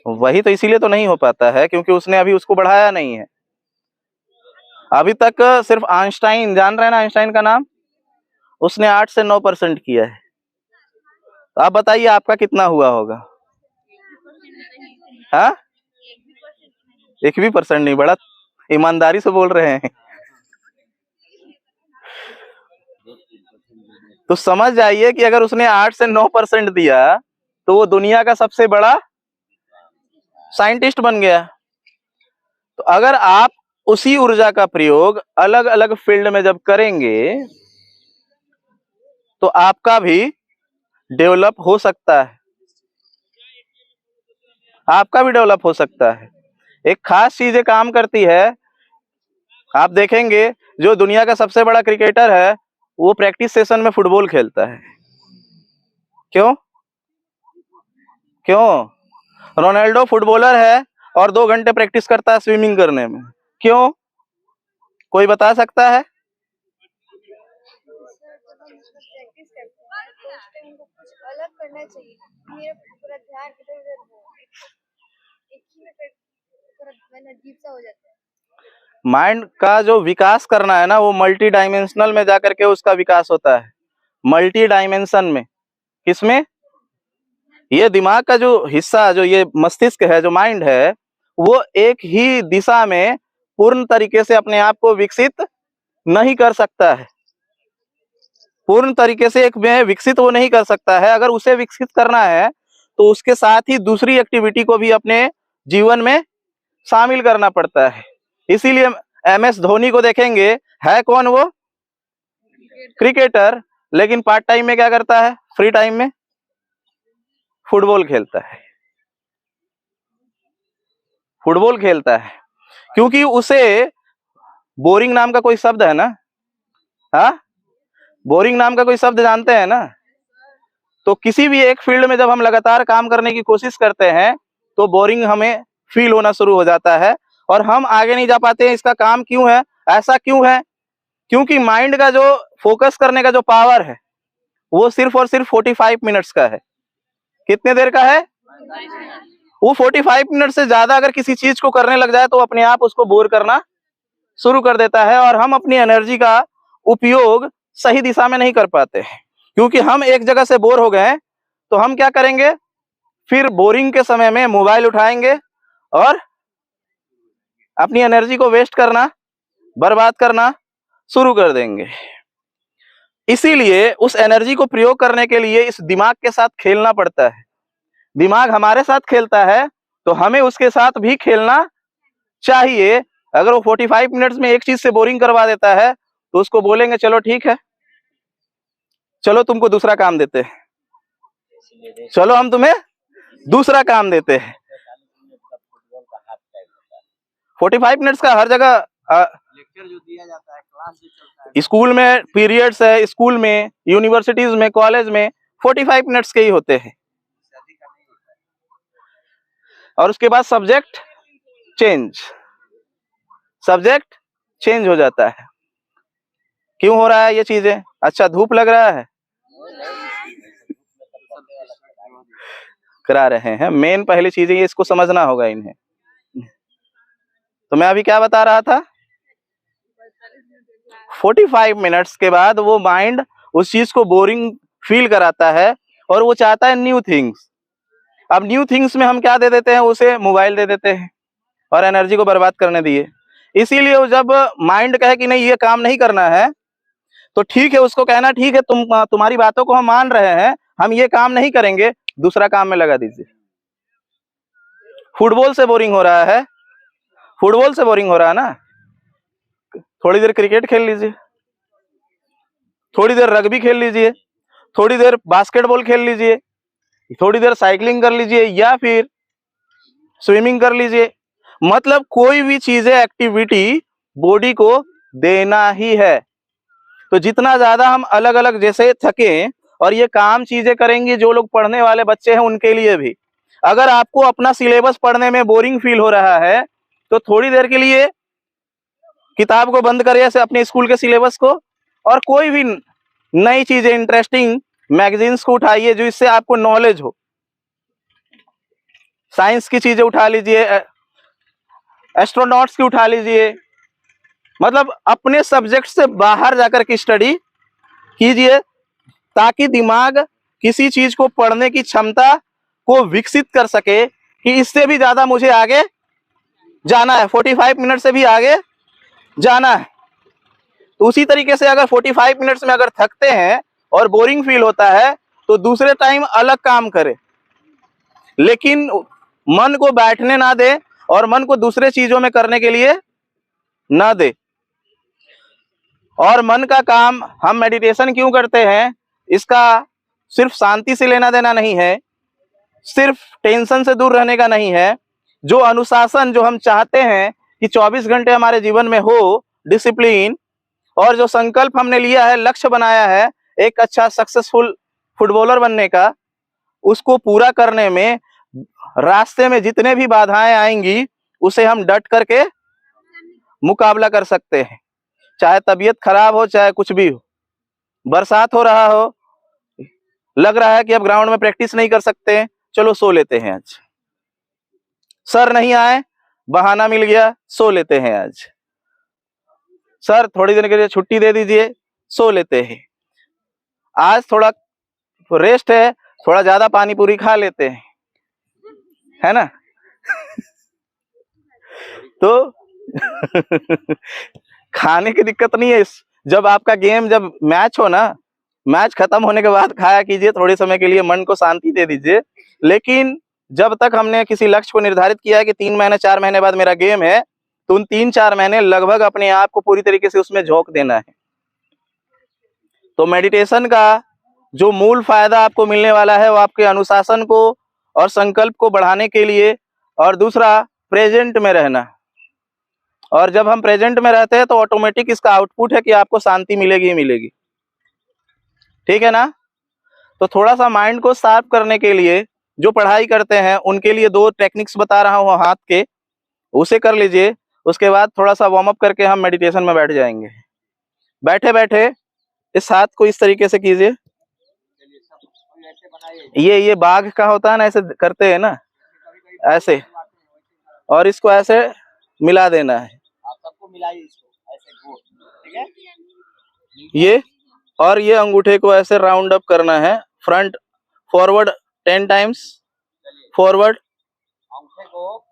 वही तो, इसीलिए तो नहीं हो पाता है, क्योंकि उसने अभी उसको बढ़ाया नहीं है। अभी तक सिर्फ आइंस्टाइन, जान रहे हैं ना आइंस्टाइन का नाम, उसने 8 से 9% किया है। तो आप बताइए आपका कितना हुआ होगा? हाँ, एक भी परसेंट नहीं बढ़ा। ईमानदारी से बोल रहे हैं। तो समझ जाइए कि अगर उसने 8 से 9% दिया तो वो दुनिया का सबसे बड़ा साइंटिस्ट बन गया। तो अगर आप उसी ऊर्जा का प्रयोग अलग अलग फील्ड में जब करेंगे तो आपका भी डेवलप हो सकता है, आपका भी डेवलप हो सकता है। एक खास चीजें काम करती है। आप देखेंगे जो दुनिया का सबसे बड़ा क्रिकेटर है वो प्रैक्टिस सेशन में फुटबॉल खेलता है। क्यों? क्यों? रोनाल्डो फुटबॉलर है और 2 घंटे प्रैक्टिस करता है स्विमिंग करने में। क्यों? कोई बता सकता है? प्रैक्टिस करते हैं तो उस टाइम उनको कुछ अलग करना चाहिए। मेरा पूरा ध्यान इधर उधर हो, एक ही में पूरा मैंने अजीब सा हो जाता है। माइंड का जो विकास करना है ना वो मल्टी डायमेंशनल में जाकर के उसका विकास होता है। मल्टी डायमेंशन में, किसमें? ये दिमाग का जो हिस्सा, जो ये मस्तिष्क है, जो माइंड है, वो एक ही दिशा में पूर्ण तरीके से अपने आप को विकसित नहीं कर सकता है। पूर्ण तरीके से एक में विकसित वो नहीं कर सकता है। अगर उसे विकसित करना है तो उसके साथ ही दूसरी एक्टिविटी को भी अपने जीवन में शामिल करना पड़ता है। इसीलिए MS धोनी को देखेंगे, है कौन वो? क्रिकेटर, लेकिन पार्ट टाइम में क्या करता है? फ्री टाइम में फुटबॉल खेलता है। फुटबॉल खेलता है क्योंकि उसे बोरिंग नाम का कोई शब्द है ना? हाँ, बोरिंग नाम का कोई शब्द जानते हैं ना? तो किसी भी एक फील्ड में जब हम लगातार काम करने की कोशिश करते हैं तो बोरिंग हमें फील होना शुरू हो जाता है और हम आगे नहीं जा पाते हैं। इसका काम क्यों है? ऐसा क्यों है? क्योंकि माइंड का जो फोकस करने का जो पावर है वो सिर्फ और सिर्फ 45 मिनट्स का है। कितने देर का है? वो 45 मिनट से ज्यादा अगर किसी चीज को करने लग जाए तो अपने आप उसको बोर करना शुरू कर देता है और हम अपनी एनर्जी का उपयोग सही दिशा में नहीं कर पाते हैं। क्योंकि हम एक जगह से बोर हो गए तो हम क्या करेंगे? फिर बोरिंग के समय में मोबाइल उठाएंगे और अपनी एनर्जी को वेस्ट करना, बर्बाद करना शुरू कर देंगे। इसीलिए उस एनर्जी को प्रयोग करने के लिए इस दिमाग के साथ खेलना पड़ता है। दिमाग हमारे साथ खेलता है तो हमें उसके साथ भी खेलना चाहिए। अगर वो 45 मिनट्स में एक चीज से बोरिंग करवा देता है तो उसको बोलेंगे चलो ठीक है, चलो तुमको दूसरा काम देते हैं, चलो हम तुम्हें दूसरा काम देते हैं। 45 मिनट्स का हर जगह लेक्चर जो दिया जाता है, क्लास जो चलता है, स्कूल में पीरियड्स है, स्कूल में, यूनिवर्सिटीज में, कॉलेज में 45 मिनट्स के ही होते हैं। इससे अधिक का नहीं होता है। और उसके बाद सब्जेक्ट चेंज हो जाता है। क्यों हो रहा है ये चीजें? अच्छा, धूप लग रहा है, करा रहे हैं। मेन पहली चीजें ये, इसको समझना होगा इन्हें। तो मैं अभी क्या बता रहा था? 45 मिनट्स के बाद वो माइंड उस चीज को बोरिंग फील कराता है और वो चाहता है न्यू थिंग्स। अब न्यू थिंग्स में हम क्या दे देते हैं? उसे मोबाइल दे देते हैं और एनर्जी को बर्बाद करने दिए। इसीलिए वो जब माइंड कहे कि नहीं ये काम नहीं करना है तो ठीक है, उसको कहना ठीक है, तुम्हारी बातों को हम मान रहे हैं, हम ये काम नहीं करेंगे, दूसरा काम में लगा दीजिए। फुटबॉल से बोरिंग हो रहा है, फुटबॉल से बोरिंग हो रहा है ना, थोड़ी देर क्रिकेट खेल लीजिए, थोड़ी देर रग्बी खेल लीजिए, थोड़ी देर बास्केटबॉल खेल लीजिए, थोड़ी देर साइकिलिंग कर लीजिए या फिर स्विमिंग कर लीजिए। मतलब कोई भी चीजें, एक्टिविटी बॉडी को देना ही है। तो जितना ज्यादा हम अलग अलग जैसे थकें और ये काम चीजें करेंगे, जो लोग पढ़ने वाले बच्चे हैं उनके लिए भी, अगर आपको अपना सिलेबस पढ़ने में बोरिंग फील हो रहा है तो थोड़ी देर के लिए किताब को बंद करिए, ऐसे अपने स्कूल के सिलेबस को, और कोई भी नई चीजें, इंटरेस्टिंग मैगजीन्स को उठाइए जो इससे आपको नॉलेज हो। साइंस की चीजें उठा लीजिए, एस्ट्रोनॉट्स की उठा लीजिए, मतलब अपने सब्जेक्ट से बाहर जाकर की स्टडी कीजिए ताकि दिमाग किसी चीज को पढ़ने की क्षमता को विकसित कर सके कि इससे भी ज्यादा मुझे आगे जाना है, 45 मिनट से भी आगे जाना है। तो उसी तरीके से अगर 45 मिनट्स में अगर थकते हैं और बोरिंग फील होता है तो दूसरे टाइम अलग काम करें, लेकिन मन को बैठने ना दे और मन को दूसरे चीजों में करने के लिए ना दे। और मन का काम हम मेडिटेशन क्यों करते हैं, इसका सिर्फ शांति से लेना देना नहीं है, सिर्फ टेंशन से दूर रहने का नहीं है। जो अनुशासन जो हम चाहते हैं कि 24 घंटे हमारे जीवन में हो, डिसिप्लिन, और जो संकल्प हमने लिया है, लक्ष्य बनाया है एक अच्छा सक्सेसफुल फुटबॉलर बनने का, उसको पूरा करने में रास्ते में जितने भी बाधाएं आएंगी उसे हम डट करके मुकाबला कर सकते हैं। चाहे तबीयत खराब हो, चाहे कुछ भी हो, बरसात हो रहा हो, लग रहा है कि अब ग्राउंड में प्रैक्टिस नहीं कर सकते, चलो सो लेते हैं आज। सर नहीं आए, बहाना मिल गया, सो लेते हैं आज। सर थोड़ी देर के लिए छुट्टी दे दीजिए, सो लेते हैं। आज थोड़ा रेस्ट है, थोड़ा ज्यादा पानी पूरी खा लेते हैं, है ना। तो खाने की दिक्कत नहीं है। जब आपका गेम, जब मैच हो ना, मैच खत्म होने के बाद खाया कीजिए, थोड़े समय के लिए मन को शांति दे दीजिए। लेकिन जब तक हमने किसी लक्ष्य को निर्धारित किया है कि 3 महीने 4 महीने बाद मेरा गेम है, तो उन 3-4 महीने लगभग अपने आप को पूरी तरीके से उसमें झोंक देना है। तो मेडिटेशन का जो मूल फायदा आपको मिलने वाला है वो आपके अनुशासन को और संकल्प को बढ़ाने के लिए, और दूसरा प्रेजेंट में रहना। और जब हम प्रेजेंट में रहते हैं तो ऑटोमेटिक इसका आउटपुट है कि आपको शांति मिलेगी ही मिलेगी। ठीक है ना। तो थोड़ा सा माइंड को शार्प करने के लिए जो पढ़ाई करते हैं उनके लिए 2 टेक्निक्स बता रहा हूँ हाथ के, उसे कर लीजिए। उसके बाद थोड़ा सा वार्म अप करके हम मेडिटेशन में बैठ जाएंगे। बैठे बैठे इस हाथ को इस तरीके से कीजिए। ये बाघ का होता है ना, ऐसे करते हैं ना, ऐसे, और इसको ऐसे मिला देना है। आप सबको मिलाइए इसको ऐसे गोल, ठीक है। ये और ये अंगूठे को ऐसे राउंड अप करना है, फ्रंट फॉरवर्ड 10 टाइम्स, फॉरवर्ड अंगूठे को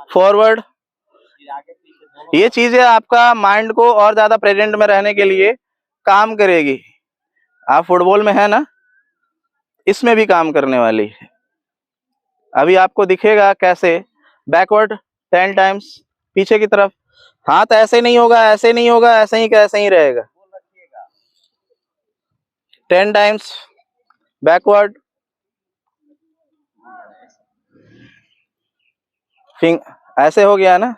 फॉरवर्ड। आगे पीछे दोनों ये चीजें आपका माइंड को और ज्यादा प्रेजेंट में रहने के लिए काम करेगी। आप फुटबॉल में है ना, इसमें भी काम करने वाली है। अभी आपको दिखेगा कैसे, बैकवर्ड 10 टाइम्स, पीछे की तरफ। हाथ ऐसे नहीं होगा, ऐसे नहीं होगा, ऐसे ही का ऐसे ही रहेगा। 10 टाइम्स बैकवर्ड, ऐसे हो गया ना,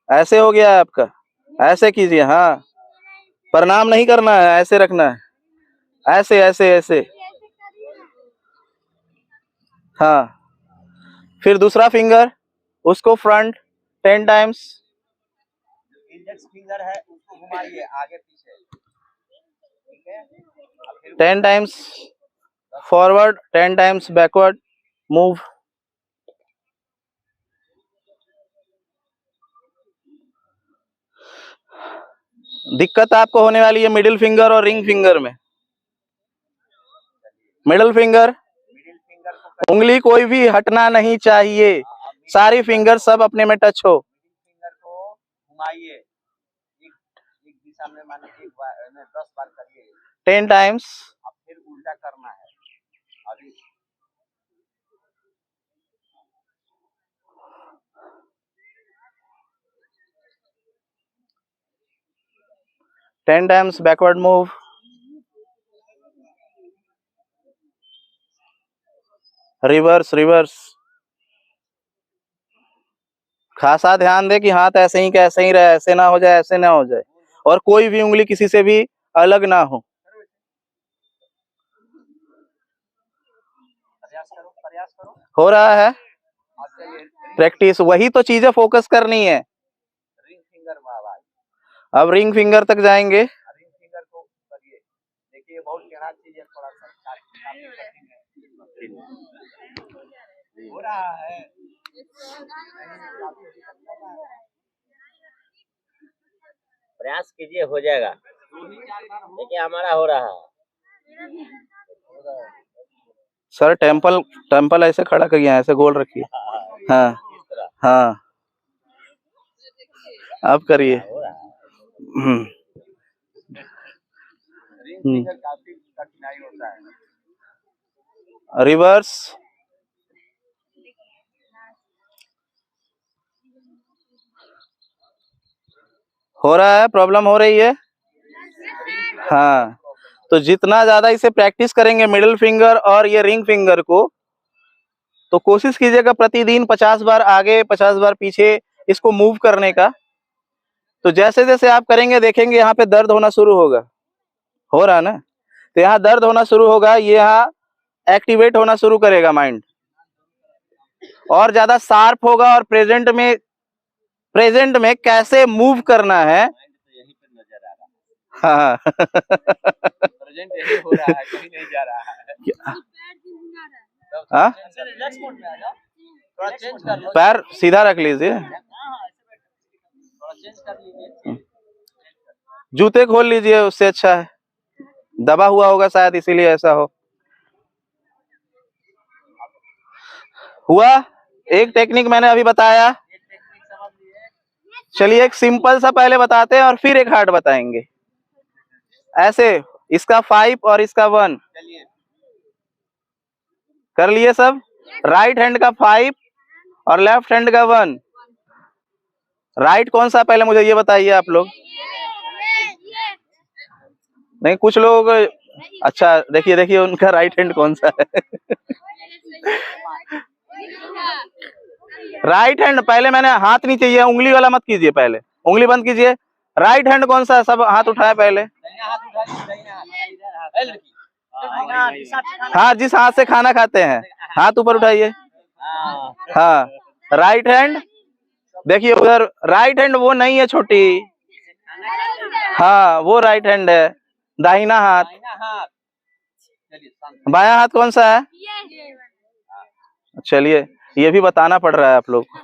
ऐसे हो गया है आपका, ऐसे कीजिए। हाँ, प्रणाम नहीं करना है, ऐसे रखना है, ऐसे ऐसे ऐसे। हाँ, फिर दूसरा फिंगर, उसको फ्रंट 10 टाइम्स, इंडेक्स फिंगर है उसको घुमाइए आगे पीछे, ठीक है। 10 times forward, 10 times backward move. दिक्कत आपको होने वाली है मिडिल फिंगर और रिंग फिंगर में। मिडिल फिंगर, उंगली कोई भी हटना नहीं चाहिए, सारी फिंगर सब अपने में टच हो। फिंगर को घुमाइए एक दिशा में, माने 10 बार करिए 10 टाइम्स। अब फिर उल्टा करना है। अभी 10 times backward move. Reverse reverse. खासा ध्यान दे कि हाथ ऐसे ही का ऐसे ही रहे, ऐसे ना हो जाए, ऐसे ना हो जाए, और कोई भी उंगली किसी से भी अलग ना हो। प्रयास करो। हो रहा है प्रैक्टिस, वही तो चीजें फोकस करनी है। रिंग फिंगर भाई, अब रिंग फिंगर तक जाएंगे। रिंग फिंगर को करिए, देखिए बहुत टेढ़ा चीज है, थोड़ा सा हो रहा है। प्रयास कीजिए, हो जाएगा। देखिए हमारा हो रहा है। सर टेम्पल टेम्पल ऐसे खड़ा करिए, ऐसे गोल रखिए। हाँ इस तरह हाँ, आप करिए। हो रहा है। हम्म, रिंग फिंगर काफी कठिनाई होता है। रिवर्स। हो रहा है, प्रॉब्लम हो रही है। हाँ, तो जितना ज्यादा इसे प्रैक्टिस करेंगे मिडिल फिंगर और ये रिंग फिंगर को, तो कोशिश कीजिएगा प्रतिदिन 50 बार आगे 50 बार पीछे इसको मूव करने का। तो जैसे जैसे आप करेंगे देखेंगे यहाँ पे दर्द होना शुरू होगा। हो रहा है ना? तो यहाँ दर्द होना शुरू होगा, ये यहाँ एक्टिवेट होना शुरू करेगा माइंड, और ज्यादा शार्प होगा। और प्रेजेंट में कैसे मूव करना है, माइंड तो यहीं पर नजर आ रहा है। हाँ प्रेजेंट यही हो रहा है, कहीं नहीं जा रहा है। हाँ? रिलैक्स मोड में आ जाओ, थोड़ा चेंज कर लो। पैर सीधा रख लीजिए, थोड़ा चेंज कर लीजिए। जूते खोल लीजिए, उससे अच्छा है। दबा हुआ होगा शायद, इसीलिए ऐसा हुआ। एक टेक्निक मैंने अभी बताया। एक टेक्निक समझ लिए। चलिए एक सिंपल सा पहले बताते हैं और फिर एक हार्ड बताएंगे। ऐसे इसका 5 और इसका 1 चलिए कर लिए सब। राइट हैंड का 5 और लेफ्ट हैंड का 1। राइट कौन सा पहले मुझे ये बताइए आप लोग। नहीं, कुछ लोग, अच्छा देखिए देखिए उनका राइट हैंड कौन सा है। राइट हैंड पहले मैंने हाथ नहीं चाहिए, उंगली वाला मत कीजिए, पहले उंगली बंद कीजिए। राइट हैंड कौन सा है, सब हाथ उठाए पहले। दाहिना हाथ उठाइए, दाहिना हाथ इधर हाथ। ए लड़की, दाहिना हाथ इस हाथ से खाना। हाँ, जिस हाथ से खाना खाते हैं हाथ ऊपर उठाइए। हाँ, हाँ, राइट हैंड देखिए उधर। राइट हैंड वो नहीं है छोटी, हाँ वो राइट हैंड है। दाहिना हाथ। दाहिना हाथ। चलिए शांत। बायां हाथ कौन सा है? चलिए ये भी बताना पड़ रहा है आप लोग को।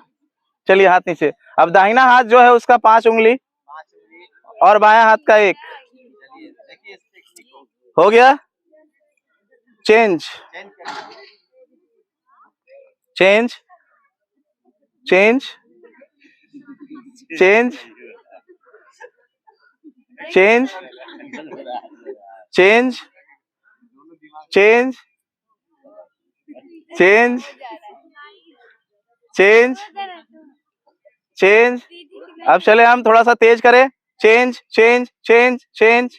चलिए हाथ नीचे। अब दाहिना हाथ जो है उसका 5 उंगली 5 उंगली। और बायां हाथ का 1 चलिए देखिए इस टेक्निक को। हो गया। चेंज चेंज करिए। Change change change change change change change change change. अब चले हम थोड़ा सा तेज करें। Change change change change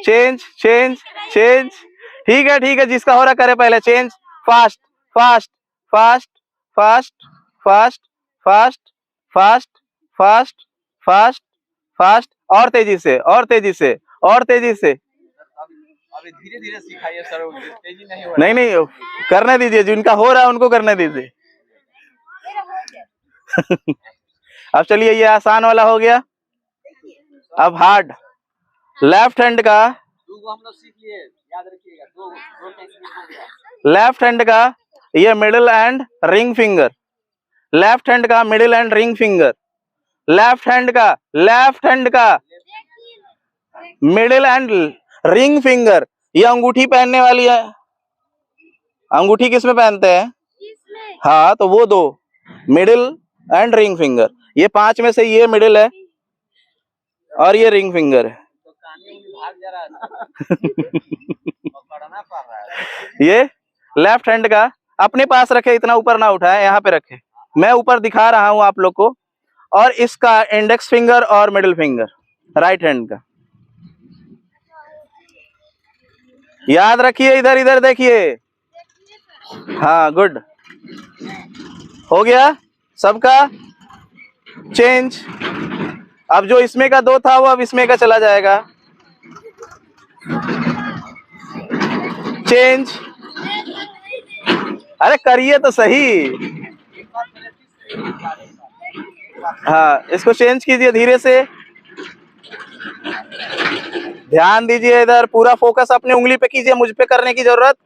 change change change. ठीक है, जिसका हो रहा करे पहले। Change fast fast fast fast fast fast fast fast fast fast. और तेजी से और तेजी से और तेजी से। अभी धीरे धीरे सिखाइए सर, तेजी नहीं हो रहा। नहीं करने दीजिए, जिनका हो रहा है उनको करने दीजिए। अब चलिए ये आसान वाला हो गया। अब हार्ड। लेफ्ट हैंड का, दो हम लोग सीख लिए, याद रखिएगा। दो टेक्निक हो गया। लेफ्ट हैंड का ये middle and ring finger. Left hand का middle and ring finger. Left hand का मिडिल एंड रिंग फिंगर। ये अंगूठी पहनने वाली है। अंगूठी किस में पहनते हैं? हाँ, तो वो 2 मिडिल एंड रिंग फिंगर। ये 5 में से ये मिडिल है और ये रिंग फिंगर है। तो कानी उंगली भाग जा रहा है और पढ़ना पड़ रहा है। ये लेफ्ट हैंड का अपने पास रखे, इतना ऊपर ना उठाए, यहाँ पे रखे। मैं ऊपर दिखा रहा हूं आप लोग को। और इसका इंडेक्स फिंगर और मिडिल फिंगर राइट हैंड का। याद रखिए, इधर इधर देखिए। हाँ गुड, हो गया सबका। चेंज। अब जो इसमें का 2 था वो अब इसमें का चला जाएगा। चेंज। अरे करिए तो सही। हाँ, इसको चेंज कीजिए धीरे से। ध्यान दीजिए इधर, पूरा फोकस अपने उंगली पे कीजिए, मुझ पे करने की जरूरत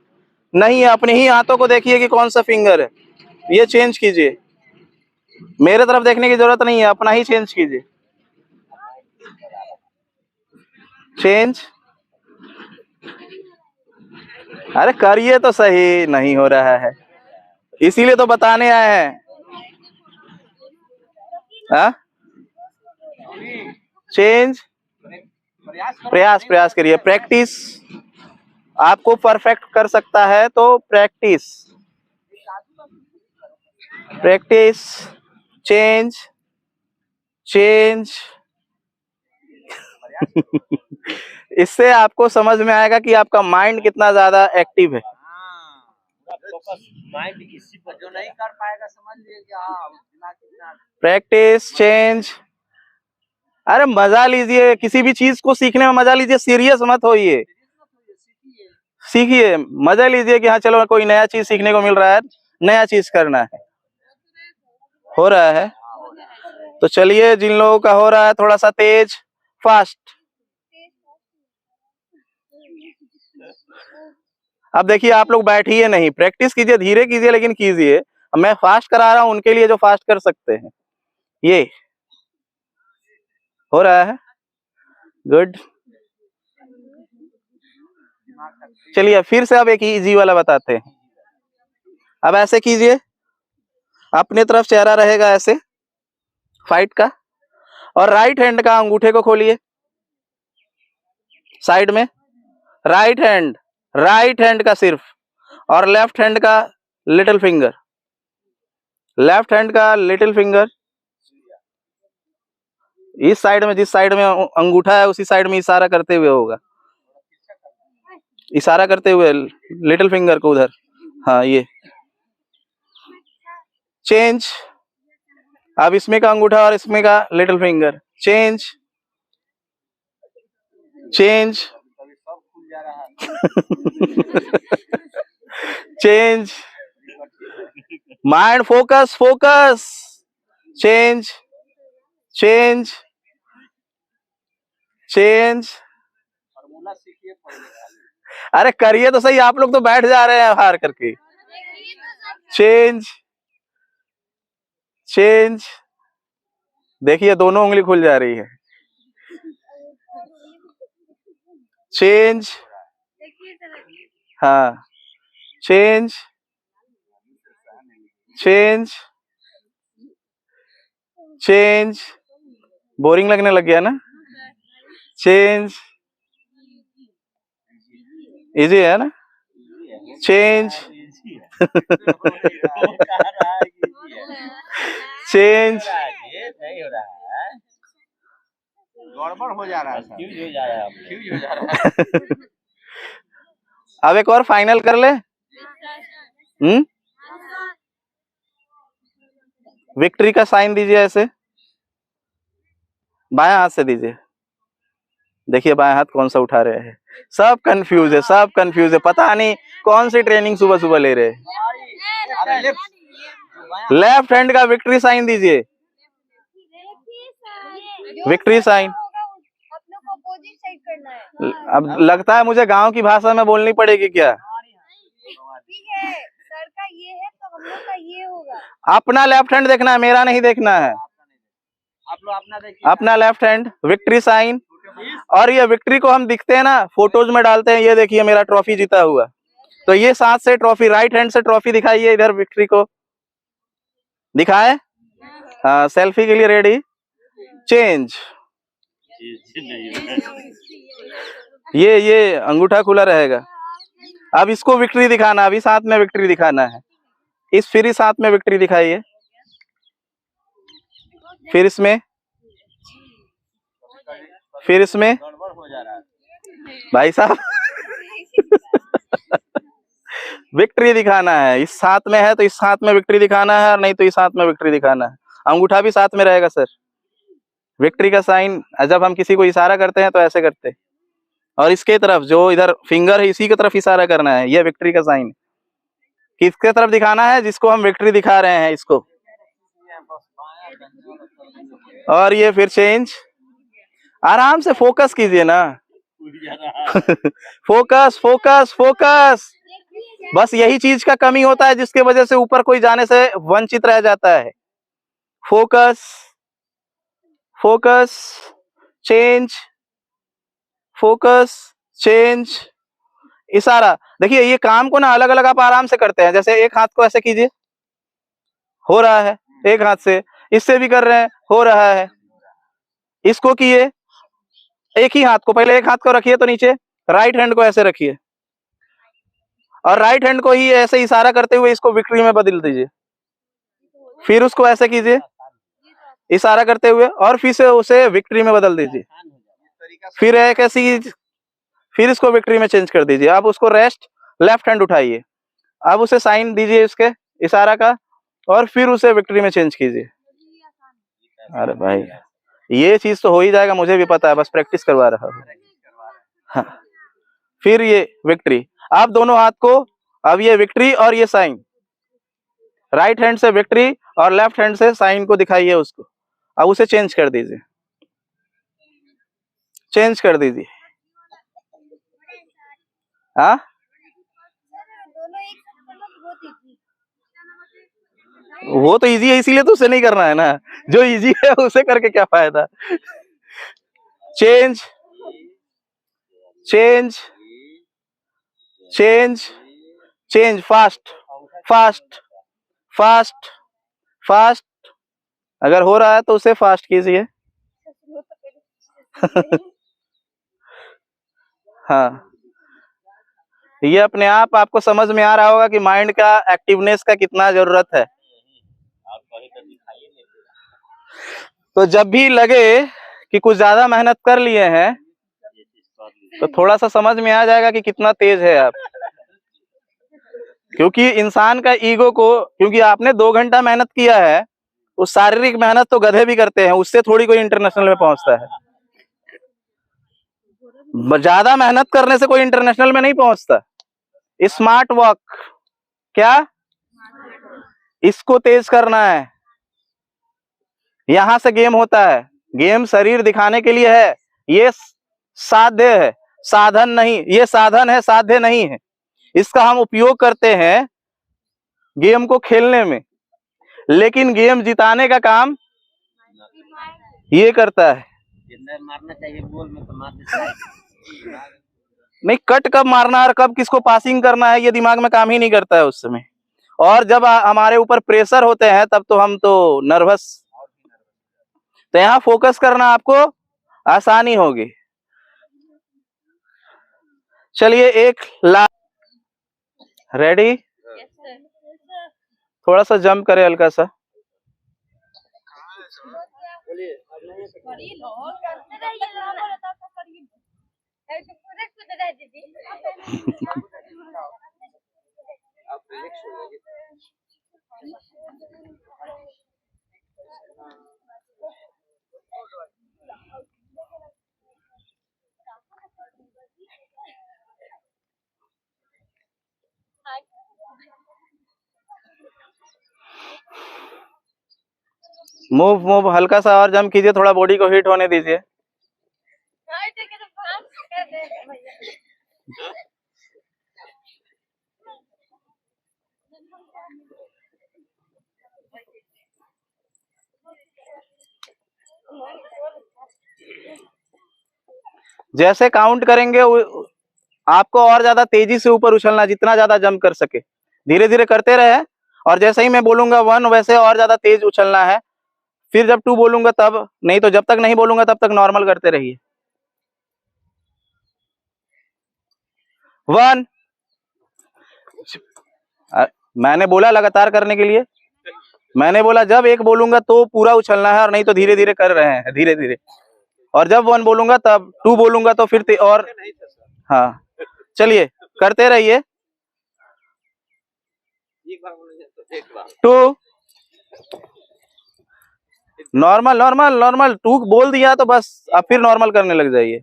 नहीं है। अपने ही हाथों को देखिए कि कौन सा फिंगर है। ये चेंज कीजिए, मेरे तरफ देखने की जरूरत नहीं है, अपना ही चेंज कीजिए। चेंज अरे करिए तो सही, नहीं हो रहा है, इसीलिए तो बताने आए हैं। हाँ, चेंज, प्रयास प्रयास करिए, प्रैक्टिस आपको परफेक्ट कर सकता है, तो प्रैक्टिस प्रैक्टिस, चेंज चेंज। इससे आपको समझ में आएगा कि आपका माइंड कितना ज्यादा एक्टिव है। फोकस माइंड इसी पर जो नहीं कर पाएगा समझ लीजिए कि हाँ दिमाग कितना प्रैक्टिस, चेंज। अरे मजा लीजिए, किसी भी चीज को सीखने में मजा लीजिए, सीरियस मत होइए, सीखिए, मजा लीजिए कि हाँ चलो कोई नया चीज सीखने को मिल रहा है, नया चीज करना है। हो रहा है तो चलिए, जिन लोगों का हो रहा है थोड़ा सा तेज, फास्ट। अब देखिए, आप लोग बैठिए नहीं, प्रैक्टिस कीजिए, धीरे कीजिए लेकिन कीजिए। मैं फास्ट करा रहा हूं उनके लिए जो फास्ट कर सकते हैं। ये हो रहा है, गुड। चलिए फिर से अब एक इजी वाला बताते हैं। अब ऐसे कीजिए, अपने तरफ चेहरा रहेगा ऐसे फाइट का, और राइट हैंड का अंगूठे को खोलिए साइड में, राइट हैंड का सिर्फ, और लेफ्ट हैंड का लिटिल फिंगर, लेफ्ट हैंड का लिटिल फिंगर इस साइड में, जिस साइड में अंगूठा है उसी साइड में इशारा करते हुए होगा, इशारा करते हुए लिटिल फिंगर को उधर। हाँ, ये चेंज। अब इसमें का अंगूठा और इसमें का little finger, change change change, mind focus focus, change change change. Formula सीखिए पहले। अरे करिए तो सही, आप लोग तो बैठ जा रहे हैं हार करके। चेंज चेंज, देखिए दोनों उंगली खुल जा रही है। चेंज, हाँ, चेंज चेंज चेंज। बोरिंग लगने लग गया ना? चेंज, इजी है ना? चेंज चेंज, नहीं हो रहा है, गड़बड़ हो जा रहा है, फ्यूज हो जा रहा है, फ्यूज हो जा रहा है। अब एक और फाइनल कर ले। विक्ट्री का साइन दीजिए ऐसे, बायां हाथ से दीजिए। देखिए बायां हाथ कौन सा उठा रहे हैं, सब कंफ्यूज है, सब कंफ्यूज है, पता नहीं कौन सी ट्रेनिंग सुबह सुबह ले रहे हैं। लेफ्ट हैंड का विक्ट्री साइन दीजिए, विक्ट्री साइन। अब लगता है मुझे गांव की भाषा में बोलनी पड़ेगी क्या? ठीक है, सर का ये है तो हम लोग का ये होगा। अपना लेफ्ट हैंड देखना है, मेरा नहीं देखना है। आप लोग अपना देखिए, अपना लेफ्ट हैंड, विक्ट्री साइन। और ये विक्ट्री को हम दिखते हैं ना, फोटोज में डालते हैं, ये देखिए मेरा ट्रॉफी जीता हुआ, तो ये साथ से ट्रॉफी, राइट हैंड से ट्रॉफी दिखाइए इधर, विक्ट्री को दिखाए। हाँ, सेल्फी के लिए रेडी। चेंज, ये अंगूठा खुला रहेगा। अब इसको विक्ट्री दिखाना, अभी साथ में विक्ट्री दिखाना है। इस फिर साथ में विक्ट्री दिखाइए, फिर इसमें, फिर इसमें। गड़बड़ हो जा रहा है भाई साहब विक्ट्री दिखाना है, इस साथ में है तो इस साथ में विक्ट्री दिखाना है, और नहीं तो इस साथ में विक्ट्री दिखाना है। अंगूठा भी साथ में रहेगा सर। विक्ट्री का साइन जब हम किसी को इशारा करते हैं तो ऐसे करते हैं, और इसके तरफ जो इधर फिंगर है इसी की तरफ इशारा करना है, ये विक्ट्री का साइन। किसके तरफ दिखाना है? जिसको हम विक्ट्री दिखा रहे हैं, इसको। और ये फिर चेंज। आराम से फोकस कीजिए ना फोकस फोकस फोकस, बस यही चीज का कमी होता है जिसके वजह से ऊपर कोई जाने से वंचित रह जाता है। Focus focus, change, focus, change. इशारा। देखिए ये काम को ना अलग अलग आप आराम से करते हैं, जैसे एक हाथ को ऐसे कीजिए, हो रहा है, एक हाथ से, इससे भी कर रहे हैं, हो रहा है, इसको किए, एक ही हाथ को, पहले एक हाथ को रखिए तो नीचे, राइट हैंड को ऐसे रखिए और राइट हैंड को ही ऐसे इशारा करते हुए इसको विक्ट्री में बदल दीजिए, फिर उसको ऐसे कीजिए इशारा करते हुए और फिर से उसे विक्ट्री में बदल दीजिए, फिर एक ऐसी, फिर इसको विक्ट्री में चेंज कर दीजिए। अब उसको रेस्ट, लेफ्ट हैंड उठाइए, अब उसे साइन दीजिए इसके इशारा का और फिर उसे विक्ट्री में चेंज कीजिए। अरे भाई ये चीज तो हो ही जाएगा, मुझे भी पता है, बस प्रैक्टिस करवा रहा हूँ। हाँ। फिर ये विक्ट्री, आप दोनों हाथ को, अब ये विक्ट्री और ये साइन, राइट हैंड से विक्ट्री और लेफ्ट हैंड से साइन को दिखाइए उसको, अब उसे चेंज कर दीजिए, चेंज कर दीजिए। हाँ वो तो इजी है, इसीलिए तो उसे नहीं करना है ना, जो इजी है उसे करके क्या फायदा। Change change change change, fast fast fast fast, अगर हो रहा है तो उसे फास्ट कीजिए। हाँ ये अपने आप आपको समझ में आ रहा होगा कि माइंड का एक्टिवनेस का कितना जरूरत है। आप कहीं तो दिखाइए नहीं। तो जब भी लगे कि कुछ ज्यादा मेहनत कर लिए हैं ये चीज कर ली। तो थोड़ा सा समझ में आ जाएगा कि कितना तेज है आप, क्योंकि इंसान का ईगो को, क्योंकि आपने 2 घंटा मेहनत किया है, उस शारीरिक मेहनत तो गधे भी करते हैं, उससे थोड़ी कोई इंटरनेशनल में पहुंचता है। ज्यादा मेहनत करने से कोई इंटरनेशनल में नहीं पहुंचता। स्मार्ट वर्क, क्या इसको तेज करना है, यहां से गेम होता है, गेम शरीर दिखाने के लिए है, ये साध्य है, साधन नहीं, ये साधन है, साध्य नहीं है। इसका हम उपयोग करते हैं गेम को खेलने में, लेकिन गेम जिताने का काम ये करता है। जिंदा मारना चाहिए, गोल में तो मार देता है। नहीं, कट कब मारना और कब किसको पासिंग करना है ये दिमाग में काम ही नहीं करता है उस समय। और जब हमारे ऊपर प्रेशर होते हैं तब तो हम तो नर्वस, तो यहाँ फोकस करना आपको आसानी होगी। चलिए एक रेडी, थोड़ा सा जंप करे हल्का सा, मूव मूव हल्का सा और जंप कीजिए, थोड़ा बॉडी को हिट होने दीजिए। जैसे काउंट करेंगे आपको और ज्यादा तेजी से ऊपर उछलना, जितना ज्यादा जंप कर सके, धीरे धीरे करते रहे, और जैसे ही मैं बोलूंगा 1 वैसे और ज्यादा तेज उछलना है, फिर जब 2 बोलूंगा तब, नहीं तो जब तक नहीं बोलूंगा तब तक नॉर्मल करते रहिए। 1, मैंने बोला लगातार करने के लिए, मैंने बोला जब 1 बोलूंगा तो पूरा उछलना है, और नहीं तो धीरे धीरे कर रहे हैं, धीरे धीरे, और जब 1 बोलूंगा तब, 2 बोलूंगा तो फिर और, हाँ चलिए करते रहिए। 2 नॉर्मल नॉर्मल नॉर्मल, 2 बोल दिया तो बस, अब फिर नॉर्मल करने लग जाइए।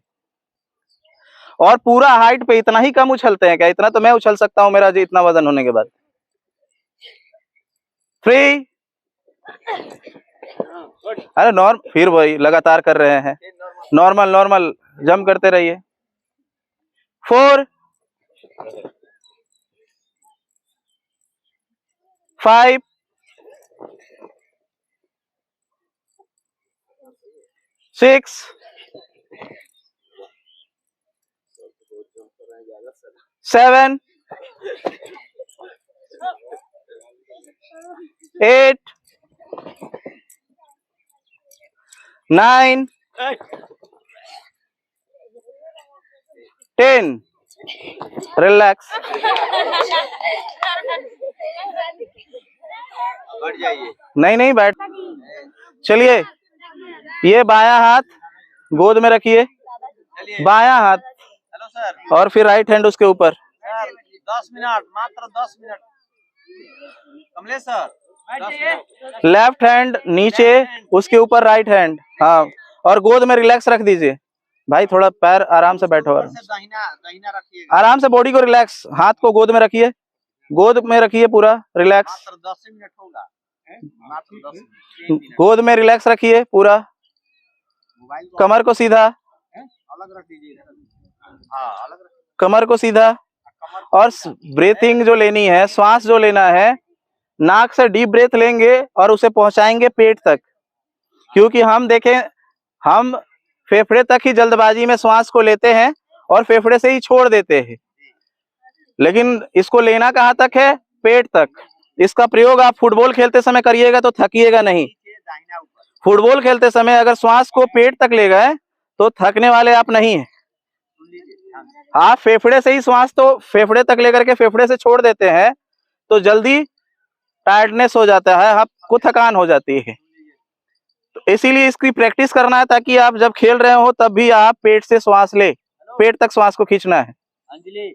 और पूरा हाइट पे इतना ही कम उछलते हैं क्या? इतना तो मैं उछल सकता हूँ, मेरा जी इतना वजन होने के बाद। 3, अरे नॉर्मल, फिर वही लगातार कर रहे हैं, नॉर्मल नॉर्मल जंप करते रहिए। 4, 5, 6, 7 8 9 10 रिलैक्स। बढ़ जाइए। नहीं बैठ। चलिए, ये बायां हाथ गोद में रखिए, चलिए। बायां हाथ, हेलो सर। और फिर राइट हैंड उसके ऊपर। सर 10 मिनट, मात्र 10 minute. Kamlesh sir 10 minute. Left hand नीचे, उसके ऊपर राइट हैंड, हाँ, और गोद में रिलैक्स रख दीजिए। भाई थोड़ा पैर आराम से बैठो, ऊपर से दाहिना दाहिना रखिएगा। आराम से बॉडी को रिलैक्स, हाथ को गोद में रखिए, गोद में रखिए पूरा रिलैक्स। मात्र 10 मिनट होगा, मात्र 10 मिनट। गोद में रिलैक्स रखिए पूरा, मोबाइल को कमर को सीधा, अलग रख दीजिए। हाँ अलग रख, कमर को सीधा। और ब्रीथिंग जो लेनी है, श्वास जो लेना है, नाक से डीप ब्रेथ लेंगे और उसे पहुंचाएंगे पेट तक। क्योंकि हम देखें, हम फेफड़े तक ही जल्दबाजी में श्वास को लेते हैं और फेफड़े से ही छोड़ देते हैं, लेकिन इसको लेना कहाँ तक है? पेट तक। इसका प्रयोग आप फुटबॉल खेलते समय करिएगा तो थकिएगा नहीं। दाहिना ऊपर। फुटबॉल खेलते समय अगर श्वास को पेट तक ले गए तो थकने वाले आप नहीं हैं। सुन लीजिए। आप फेफड़े से ही श्वास तो फेफड़े तक लेकर के फेफड़े से छोड़ देते हैं तो जल्दी टायर्डनेस हो जाता है, आपको थकान हो जाती है। तो इसीलिए इसकी प्रैक्टिस करना है ताकि आप जब खेल रहे हो तब भी आप पेट से श्वास ले, पेट तक श्वास को खींचना है। अंजलि,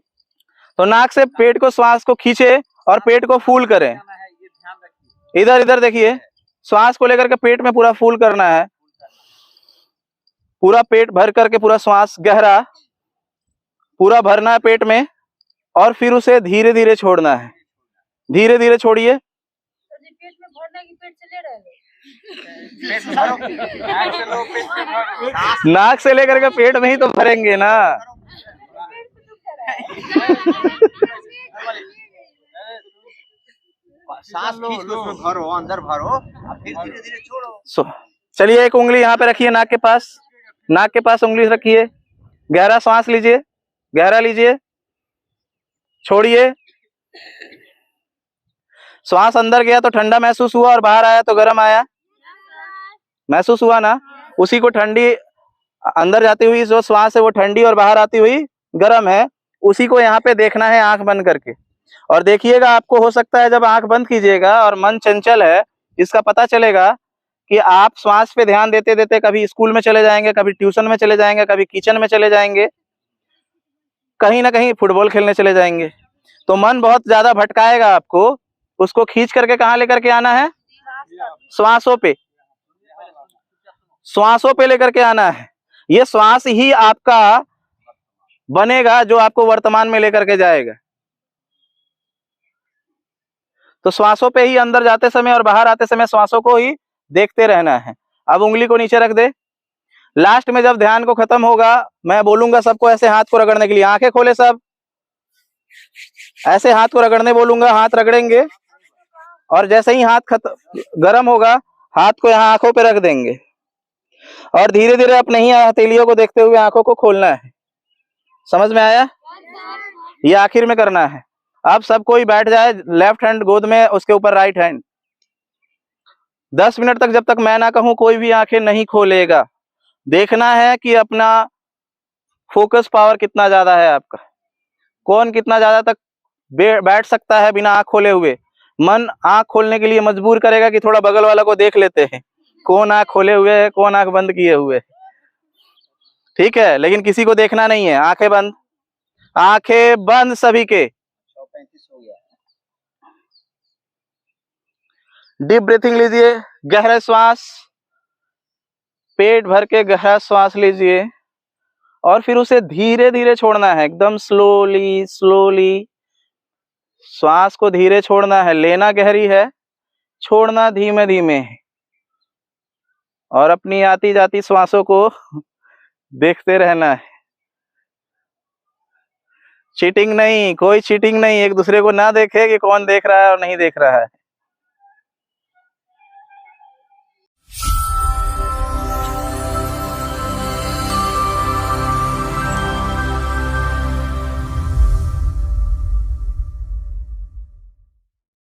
तो नाक से पेट को, श्वास को खींचे और पेट को फूल करें। ये ध्यान रखिए। इधर इधर देखिए, श्वास को लेकर के पेट में पूरा फूल करना है, पूरा पेट भर करके, पूरा श्वास गहरा पूरा भरना है पेट में, और फिर उसे धीरे धीरे छोड़ना है। धीरे धीरे छोड़िए। पेट में भरना कि पेट से ले रहे हैं? पेट में भरो, नाक से लो, पेट में भरो। नाक से लेकर के पेट में ही तो भरेंगे ना। सांस खींच लो, उसमें भरो, अंदर भरो, और फिर धीरे धीरे छोड़ो। चलिए, एक उंगली यहाँ पे रखिए, नाक के पास, नाक के पास उंगली रखिए। गहरा सांस लीजिए, गहरा लीजिए, छोड़िए। श्वास अंदर गया तो ठंडा महसूस हुआ और बाहर आया तो गर्म आया, महसूस हुआ ना? उसी को ठंडी अंदर जाती हुई जो श्वास है वो ठंडी और बाहर आती हुई गर्म है, उसी को यहाँ पे देखना है आंख बंद करके। और देखिएगा, आपको हो सकता है जब आंख बंद कीजिएगा और मन चंचल है, इसका पता चलेगा कि आप श्वास पे ध्यान देते देते कभी स्कूल में चले जाएंगे, कभी ट्यूशन में चले जाएंगे, कभी किचन में चले जाएंगे, कहीं ना कहीं फुटबॉल खेलने चले जाएंगे। तो मन बहुत ज्यादा भटकाएगा आपको, उसको खींच करके कहाँ लेकर के आना है? श्वासों पे, श्वासों पे लेकर के आना है। ये श्वास ही आपका बनेगा जो आपको वर्तमान में लेकर के जाएगा। तो श्वासों पे ही अंदर जाते समय और बाहर आते समय श्वासों को ही देखते रहना है। अब उंगली को नीचे रख दे। लास्ट में जब ध्यान को खत्म होगा, मैं बोलूंगा सबको ऐसे हाथ को रगड़ने के लिए, आंखें खोले सब, ऐसे हाथ को रगड़ने बोलूंगा, हाथ रगड़ेंगे और जैसे ही हाथ गर्म होगा, हाथ को यहाँ आंखों पे रख देंगे और धीरे धीरे अपने ही हथेलियों को देखते हुए आंखों को खोलना है। समझ में आया? ये आखिर में करना है। अब सब कोई बैठ जाए, लेफ्ट हैंड गोद में, उसके ऊपर राइट हैंड। 10 मिनट तक, जब तक मैं ना कहूं, कोई भी आंखें नहीं खोलेगा। देखना है कि अपना फोकस पावर कितना ज्यादा है आपका, कौन कितना ज्यादा तक बैठ सकता है बिना आंख खोले हुए। मन आंख खोलने के लिए मजबूर करेगा कि थोड़ा बगल वाला को देख लेते हैं, कौन आंख खोले हुए है, कौन आंख बंद किए हुए। ठीक है, लेकिन किसी को देखना नहीं है। आंखें बंद, आंखें बंद सभी के। 35 हो गया। डीप ब्रीथिंग लीजिए, गहरा श्वास, पेट भर के गहरा श्वास लीजिए और फिर उसे धीरे धीरे छोड़ना है, एकदम स्लोली स्लोली। श्वास को धीरे छोड़ना है, लेना गहरी है, छोड़ना धीमे धीमे है। और अपनी आती जाती श्वासों को देखते रहना है। चीटिंग नहीं, कोई चीटिंग नहीं। एक दूसरे को ना देखे कि कौन देख रहा है और नहीं देख रहा है।